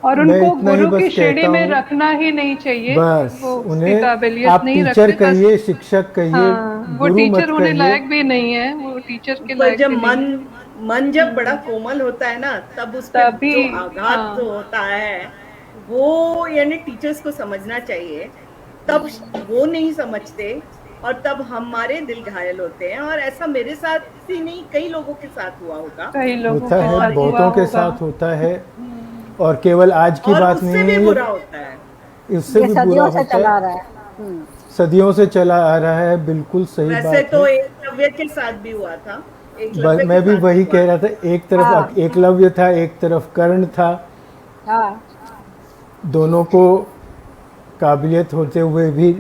[SPEAKER 1] और
[SPEAKER 2] मैं
[SPEAKER 1] उनको
[SPEAKER 2] इतना ही
[SPEAKER 1] गुरु की
[SPEAKER 2] बस
[SPEAKER 1] श्रेणी
[SPEAKER 2] कहता
[SPEAKER 1] में
[SPEAKER 2] हूँ,
[SPEAKER 1] रखना ही नहीं चाहिए।
[SPEAKER 2] बस
[SPEAKER 1] वो उसकी
[SPEAKER 2] उन्हें
[SPEAKER 1] काबिलियत
[SPEAKER 2] आप
[SPEAKER 1] नहीं
[SPEAKER 2] टीचर
[SPEAKER 1] रखते, बस।
[SPEAKER 2] कहिए, शिक्षक कहिए,
[SPEAKER 1] हाँ, वो
[SPEAKER 2] गुरु मत
[SPEAKER 1] टीचर होने
[SPEAKER 2] कहिए।
[SPEAKER 1] लायक भी नहीं है, वो टीचर के
[SPEAKER 5] पर
[SPEAKER 1] लायक
[SPEAKER 5] जब
[SPEAKER 1] भी नहीं है।
[SPEAKER 5] मन जब बड़ा कोमल होता है ना, तब उस पे
[SPEAKER 1] तभी,
[SPEAKER 5] जो आघात
[SPEAKER 1] हाँ,
[SPEAKER 5] जो होता है, वो यानी टीचर्स को समझना चाहिए। तब वो नहीं समझते और तब हमारे दिल घायल होते हैं। और ऐसा मेरे साथ ही नहीं, कई लोगों के साथ हुआ होगा।
[SPEAKER 1] कई लोगों
[SPEAKER 2] होता
[SPEAKER 1] के
[SPEAKER 2] है,
[SPEAKER 1] साथ हुआ
[SPEAKER 2] बहुतों के
[SPEAKER 1] होगा।
[SPEAKER 2] साथ होता है। और केवल आज की
[SPEAKER 5] और
[SPEAKER 2] बात
[SPEAKER 5] उससे
[SPEAKER 2] नहीं
[SPEAKER 5] भी
[SPEAKER 2] है,
[SPEAKER 5] बुरा होता है।
[SPEAKER 2] इससे
[SPEAKER 3] ये
[SPEAKER 2] भी बुरा
[SPEAKER 3] सदियों से
[SPEAKER 2] होता
[SPEAKER 3] चला
[SPEAKER 2] है,
[SPEAKER 3] रहा है।
[SPEAKER 2] सदियों से चला आ रहा है। बिल्कुल सही
[SPEAKER 5] वैसे
[SPEAKER 2] बात
[SPEAKER 5] तो
[SPEAKER 2] है।
[SPEAKER 5] एकलव्य के साथ भी हुआ था, एकलव्य
[SPEAKER 2] मैं
[SPEAKER 5] के
[SPEAKER 2] भी
[SPEAKER 5] साथ
[SPEAKER 2] वही
[SPEAKER 5] भी हुआ
[SPEAKER 2] कह रहा
[SPEAKER 5] था।
[SPEAKER 2] था, एक तरफ
[SPEAKER 3] हाँ
[SPEAKER 2] एकलव्य था, एक तरफ कर्ण था।
[SPEAKER 3] हाँ
[SPEAKER 2] दोनों को काबिलियत होते हुए भी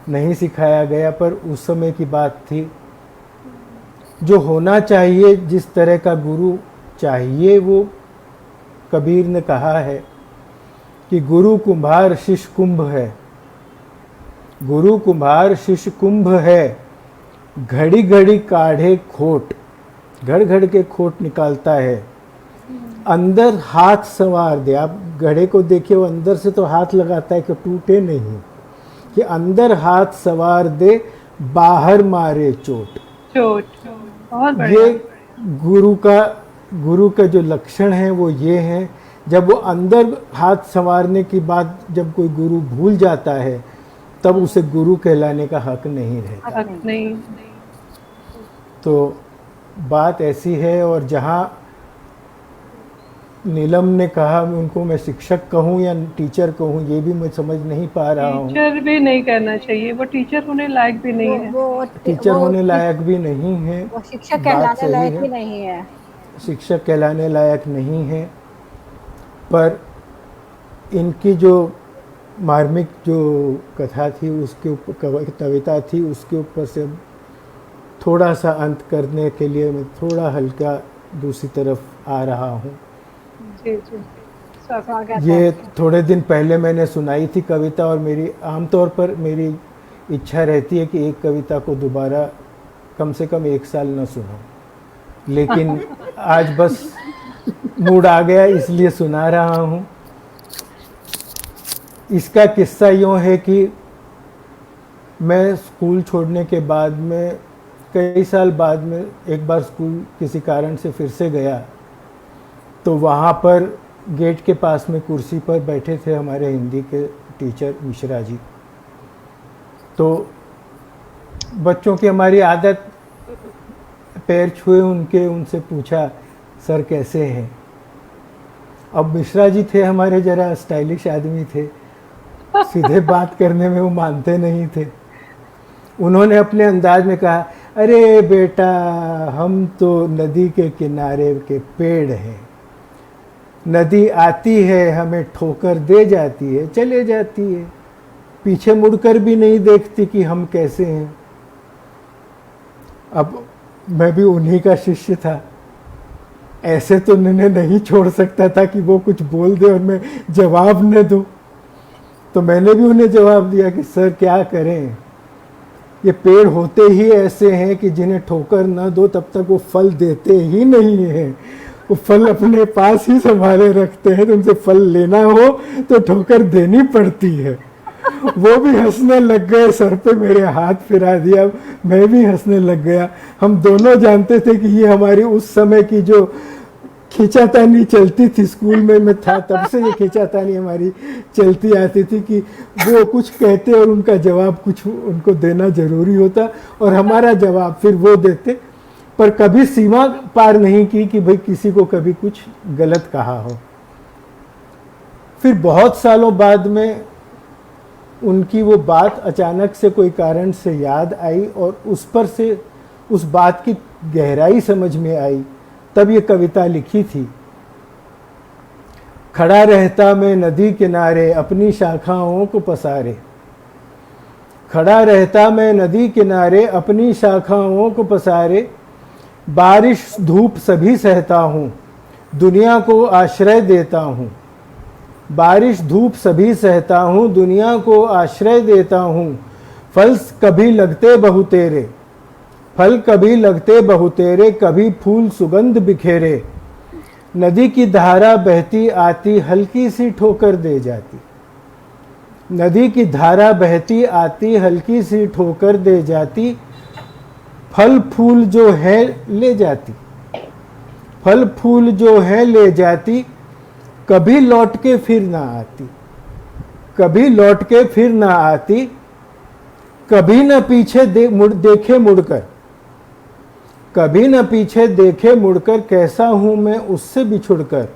[SPEAKER 2] नहीं सिखाया गया, पर उस समय की बात थी। जो होना चाहिए, जिस तरह का गुरु चाहिए, वो कबीर ने कहा है कि गुरु कुम्हार शिष्य कुंभ है, गुरु कुम्हार शिष्य कुंभ है, घड़ी घड़ी काढ़े खोट, घड़ घड़ के खोट निकालता है, अंदर हाथ संवार दे। आप घड़े को देखिए, वो अंदर से तो हाथ लगाता है कि टूटे नहीं, कि अंदर हाथ संवार दे, बाहर मारे चोट।
[SPEAKER 1] चोट, बहुत बढ़िया।
[SPEAKER 2] ये गुरु का जो लक्षण है वो ये है। जब वो अंदर हाथ संवारने की बात जब कोई गुरु भूल जाता है, तब उसे गुरु कहलाने का हक नहीं रहता।
[SPEAKER 1] हक नहीं।
[SPEAKER 2] तो बात ऐसी है। और जहाँ नीलम ने कहा उनको मैं शिक्षक कहूँ या टीचर कहूँ, ये भी मैं समझ नहीं पा रहा हूँ।
[SPEAKER 1] टीचर भी नहीं कहना चाहिए, वो टीचर होने लायक भी नहीं है।
[SPEAKER 2] टीचर होने लायक भी नहीं है,
[SPEAKER 3] वो शिक्षक
[SPEAKER 2] बात
[SPEAKER 3] कहलाने
[SPEAKER 2] सही
[SPEAKER 3] लायक
[SPEAKER 2] है।
[SPEAKER 3] ही नहीं है।
[SPEAKER 2] शिक्षक कहलाने लायक नहीं है। पर इनकी जो मार्मिक जो कथा थी, उसके ऊपर कविता थी, उसके ऊपर से थोड़ा सा अंत करने के लिए मैं थोड़ा हल्का दूसरी तरफ आ रहा हूँ।
[SPEAKER 1] जी जी,
[SPEAKER 3] स्वागत
[SPEAKER 2] ये
[SPEAKER 3] है।
[SPEAKER 2] थोड़े दिन पहले मैंने सुनाई थी कविता, और मेरी आमतौर पर मेरी इच्छा रहती है कि एक कविता को दोबारा कम से कम 1 साल न सुनाऊं, लेकिन आज बस मूड आ गया इसलिए सुना रहा हूँ। इसका किस्सा यूँ है कि मैं स्कूल छोड़ने के बाद में कई साल बाद में एक बार स्कूल किसी कारण से फिर से गया, तो वहाँ पर गेट के पास में कुर्सी पर बैठे थे हमारे हिंदी के टीचर मिश्रा जी। तो बच्चों की हमारी आदत, पैर छुए उनके, उनसे पूछा सर कैसे हैं। अब मिश्रा जी थे हमारे ज़रा स्टाइलिश आदमी थे, सीधे बात करने में वो मानते नहीं थे। उन्होंने अपने अंदाज में कहा, अरे बेटा हम तो नदी के किनारे के पेड़ हैं, नदी आती है हमें ठोकर दे जाती है, चले जाती है, पीछे मुड़कर भी नहीं देखती कि हम कैसे हैं। अब मैं भी उन्हीं का शिष्य था, ऐसे तो उन्हें नहीं छोड़ सकता था कि वो कुछ बोल दे और मैं जवाब न दूं। तो मैंने भी उन्हें जवाब दिया कि सर क्या करें, ये पेड़ होते ही ऐसे हैं कि जिन्हें ठोकर न दो तब तक वो फल देते ही नहीं हैं, वो फल अपने पास ही संभाले रखते हैं, तो उनसे फल लेना हो तो ठोकर देनी पड़ती है। वो भी हंसने लग गए, सर पे मेरे हाथ फिरा दिया, मैं भी हंसने लग गया। हम दोनों जानते थे कि ये हमारी उस समय की जो खींचातानी चलती थी, स्कूल में मैं था तब से ये खींचातानी हमारी चलती आती थी कि वो कुछ कहते और उनका जवाब कुछ उनको देना जरूरी होता, और हमारा जवाब फिर वो देते। पर कभी सीमा पार नहीं की कि भाई किसी को कभी कुछ गलत कहा हो। फिर बहुत सालों बाद में उनकी वो बात अचानक से कोई कारण से याद आई, और उस पर से उस बात की गहराई समझ में आई, तब ये कविता लिखी थी। खड़ा रहता मैं नदी किनारे अपनी शाखाओं को पसारे, खड़ा रहता मैं नदी किनारे अपनी शाखाओं को पसारे, बारिश धूप सभी सहता हूँ दुनिया को आश्रय देता हूँ, बारिश धूप सभी सहता हूँ दुनिया को आश्रय देता हूँ, फल कभी लगते बहु तेरे, फल कभी लगते बहु तेरे, कभी फूल सुगंध बिखेरे, नदी की धारा बहती आती हल्की सी ठोकर दे जाती, नदी की धारा बहती आती हल्की सी ठोकर दे जाती, फल फूल जो है ले जाती, फल फूल जो है ले जाती, कभी लौट के फिर ना आती, कभी लौट के फिर ना आती, कभी न पीछे देखे मुड़कर, कभी न पीछे देखे मुड़कर, कैसा हूं मैं उससे बिछुड़कर,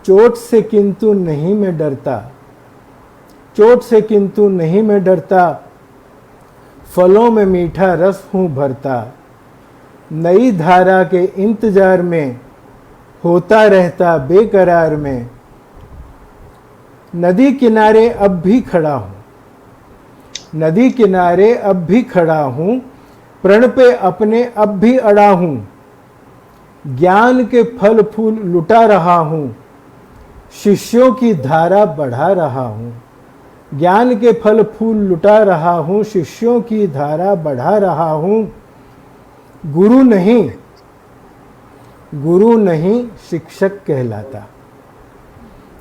[SPEAKER 2] चोट से किंतु नहीं मैं डरता, चोट से किंतु नहीं मैं डरता, फलों में मीठा रस हूं भरता, नई धारा के इंतजार में होता रहता बेकरार में, नदी किनारे अब भी खड़ा हूं, नदी किनारे अब भी खड़ा हूं, प्रण पे अपने अब भी अड़ा हूं, ज्ञान के फल फूल लुटा रहा हूं, शिष्यों की धारा बढ़ा रहा हूँ, ज्ञान के फल फूल लुटा रहा हूँ, शिष्यों की धारा बढ़ा रहा हूँ। गुरु नहीं शिक्षक कहलाता,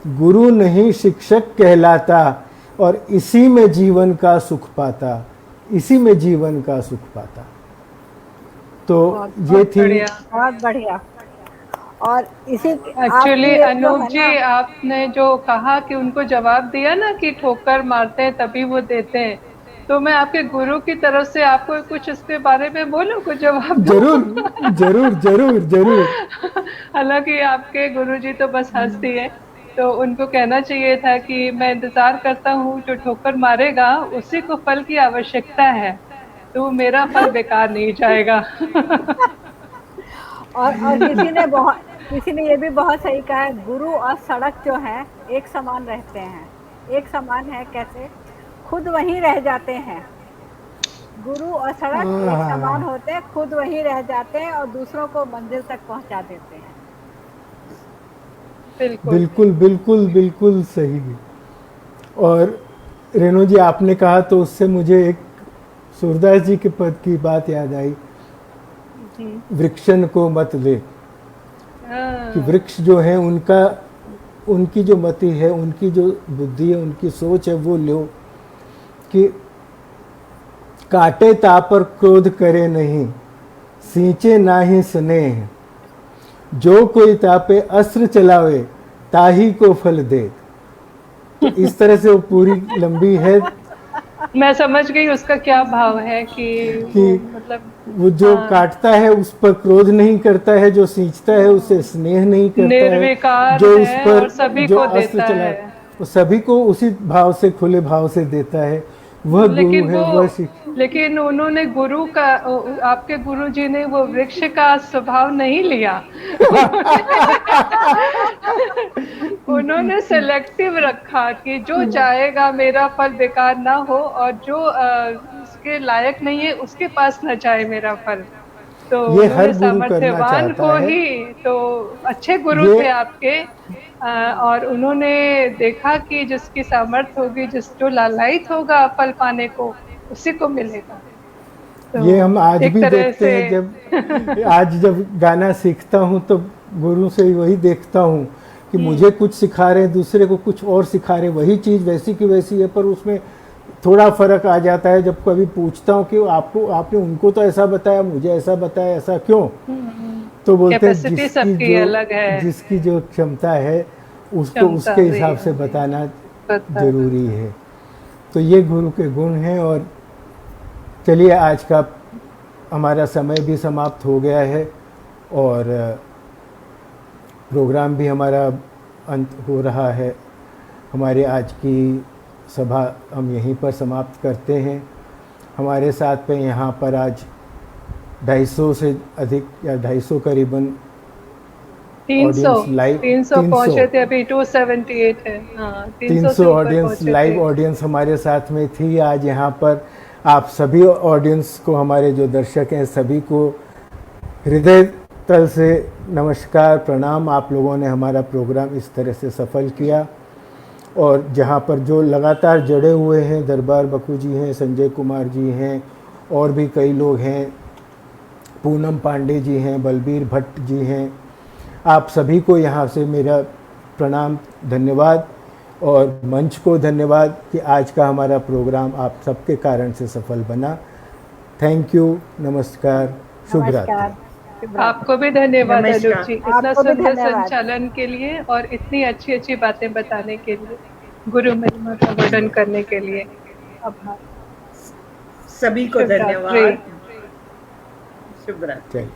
[SPEAKER 2] गुरु नहीं शिक्षक कहलाता, और इसी में जीवन का सुख पाता, इसी में जीवन का सुख पाता। तो ये थी
[SPEAKER 3] बहुत बढ़िया। और इसी
[SPEAKER 1] एक्चुअली अनूप जी, आपने जो कहा कि उनको जवाब दिया ना कि ठोकर मारते हैं तभी वो देते हैं, तो मैं आपके गुरु की तरफ से आपको कुछ इसके बारे में बोलूं, कुछ जवाब दूं?
[SPEAKER 2] जरूर जरूर जरूर जरूर।
[SPEAKER 1] हालांकि आपके गुरुजी तो बस हंस दिए, तो उनको कहना चाहिए था कि मैं इंतजार करता हूँ, जो ठोकर मारेगा उसी को फल की आवश्यकता है, तो मेरा फल बेकार नहीं जाएगा।
[SPEAKER 3] और किसी ने ये भी बहुत सही कहा है, गुरु और सड़क जो है एक समान रहते हैं। एक समान है कैसे? खुद वहीं रह जाते हैं। गुरु और सड़क एक समान होते हैं, खुद वहीं रह जाते हैं और दूसरों को मंजिल तक पहुंचा देते हैं।
[SPEAKER 2] बिल्कुल बिल्कुल बिल्कुल सही। और रेणु जी, आपने कहा तो उससे मुझे एक सूरदास जी के पद की बात याद आई, वृक्षन को मत ले। कि वृक्ष जो है उनकी जो मति है, उनकी जो बुद्धि है, उनकी सोच है, वो लो कि काटे तापर क्रोध करे नहीं, सींचे नाही स्नेह, जो कोई तापे अस्त्र चलावे ताही को फल दे। तो इस तरह से वो पूरी लंबी है।
[SPEAKER 1] मैं समझ गई उसका क्या भाव है कि मतलब
[SPEAKER 2] वो जो काटता है उस पर क्रोध नहीं करता है, जो सींचता है उसे स्नेह नहीं करता है, जो उस पर
[SPEAKER 1] सभी
[SPEAKER 2] जो
[SPEAKER 1] को
[SPEAKER 2] अस्त्र
[SPEAKER 1] देता
[SPEAKER 2] चला
[SPEAKER 1] है,
[SPEAKER 2] वो सभी को उसी भाव से, खुले भाव से देता है। वह गुरु है, वह
[SPEAKER 1] लेकिन उन्होंने गुरु का, आपके गुरु जी ने वो वृक्ष का स्वभाव नहीं लिया। उन्होंने सेलेक्टिव रखा कि जो चाहेगा मेरा फल बेकार ना हो, और जो उसके लायक नहीं है उसके पास ना जाए मेरा फल। तो
[SPEAKER 2] ये हर गुरु
[SPEAKER 1] सामर्थ्यवान को ही, तो अच्छे गुरु थे आपके। और उन्होंने देखा कि जिसकी सामर्थ्य होगी, जो लालायित होगा फल पाने को, उसी को मिलेगा।
[SPEAKER 2] तो ये हम आज भी देखते हैं। जब गाना सीखता हूँ तो गुरु से वही देखता हूँ कि मुझे कुछ सिखा रहे हैं, दूसरे को कुछ और सिखा रहे हैं, वही चीज़ वैसी की वैसी है, पर उसमें थोड़ा फर्क आ जाता है। जब कभी पूछता हूँ कि आपने उनको तो ऐसा बताया, मुझे ऐसा बताया, ऐसा क्यों? तो बोलते हैं जिसकी जो क्षमता है उसको उसके हिसाब से बताना जरूरी है। तो ये गुरु के गुण हैं। और चलिए, आज का हमारा समय भी समाप्त हो गया है और प्रोग्राम भी हमारा अंत हो रहा है। हमारे आज की सभा हम यहीं पर समाप्त करते हैं। हमारे साथ में यहाँ पर आज 250 से अधिक या 250 करीबन
[SPEAKER 1] 300 पहुंचे थे, अभी 278 है।
[SPEAKER 2] 300 ऑडियंस, लाइव ऑडियंस हमारे साथ में थी आज यहाँ पर। आप सभी ऑडियंस को, हमारे जो दर्शक हैं सभी को हृदय तल से नमस्कार, प्रणाम। आप लोगों ने हमारा प्रोग्राम इस तरह से सफल किया। और जहाँ पर जो लगातार जुड़े हुए हैं, दरबार बकू जी हैं, संजय कुमार जी हैं, और भी कई लोग हैं, पूनम पांडे जी हैं, बलबीर भट्ट जी हैं, आप सभी को यहाँ से मेरा प्रणाम, धन्यवाद। और मंच को धन्यवाद कि आज का हमारा प्रोग्राम आप सबके कारण से सफल बना। थैंक यू, नमस्कार, शुभ रात्रि।
[SPEAKER 1] आपको भी धन्यवाद अनूप जी, इतना सुंदर संचालन के लिए और इतनी अच्छी अच्छी बातें बताने के लिए, गुरु महिमा का वर्णन करने के लिए। आभार
[SPEAKER 5] सभी को, धन्यवाद। शुभ रात्रि।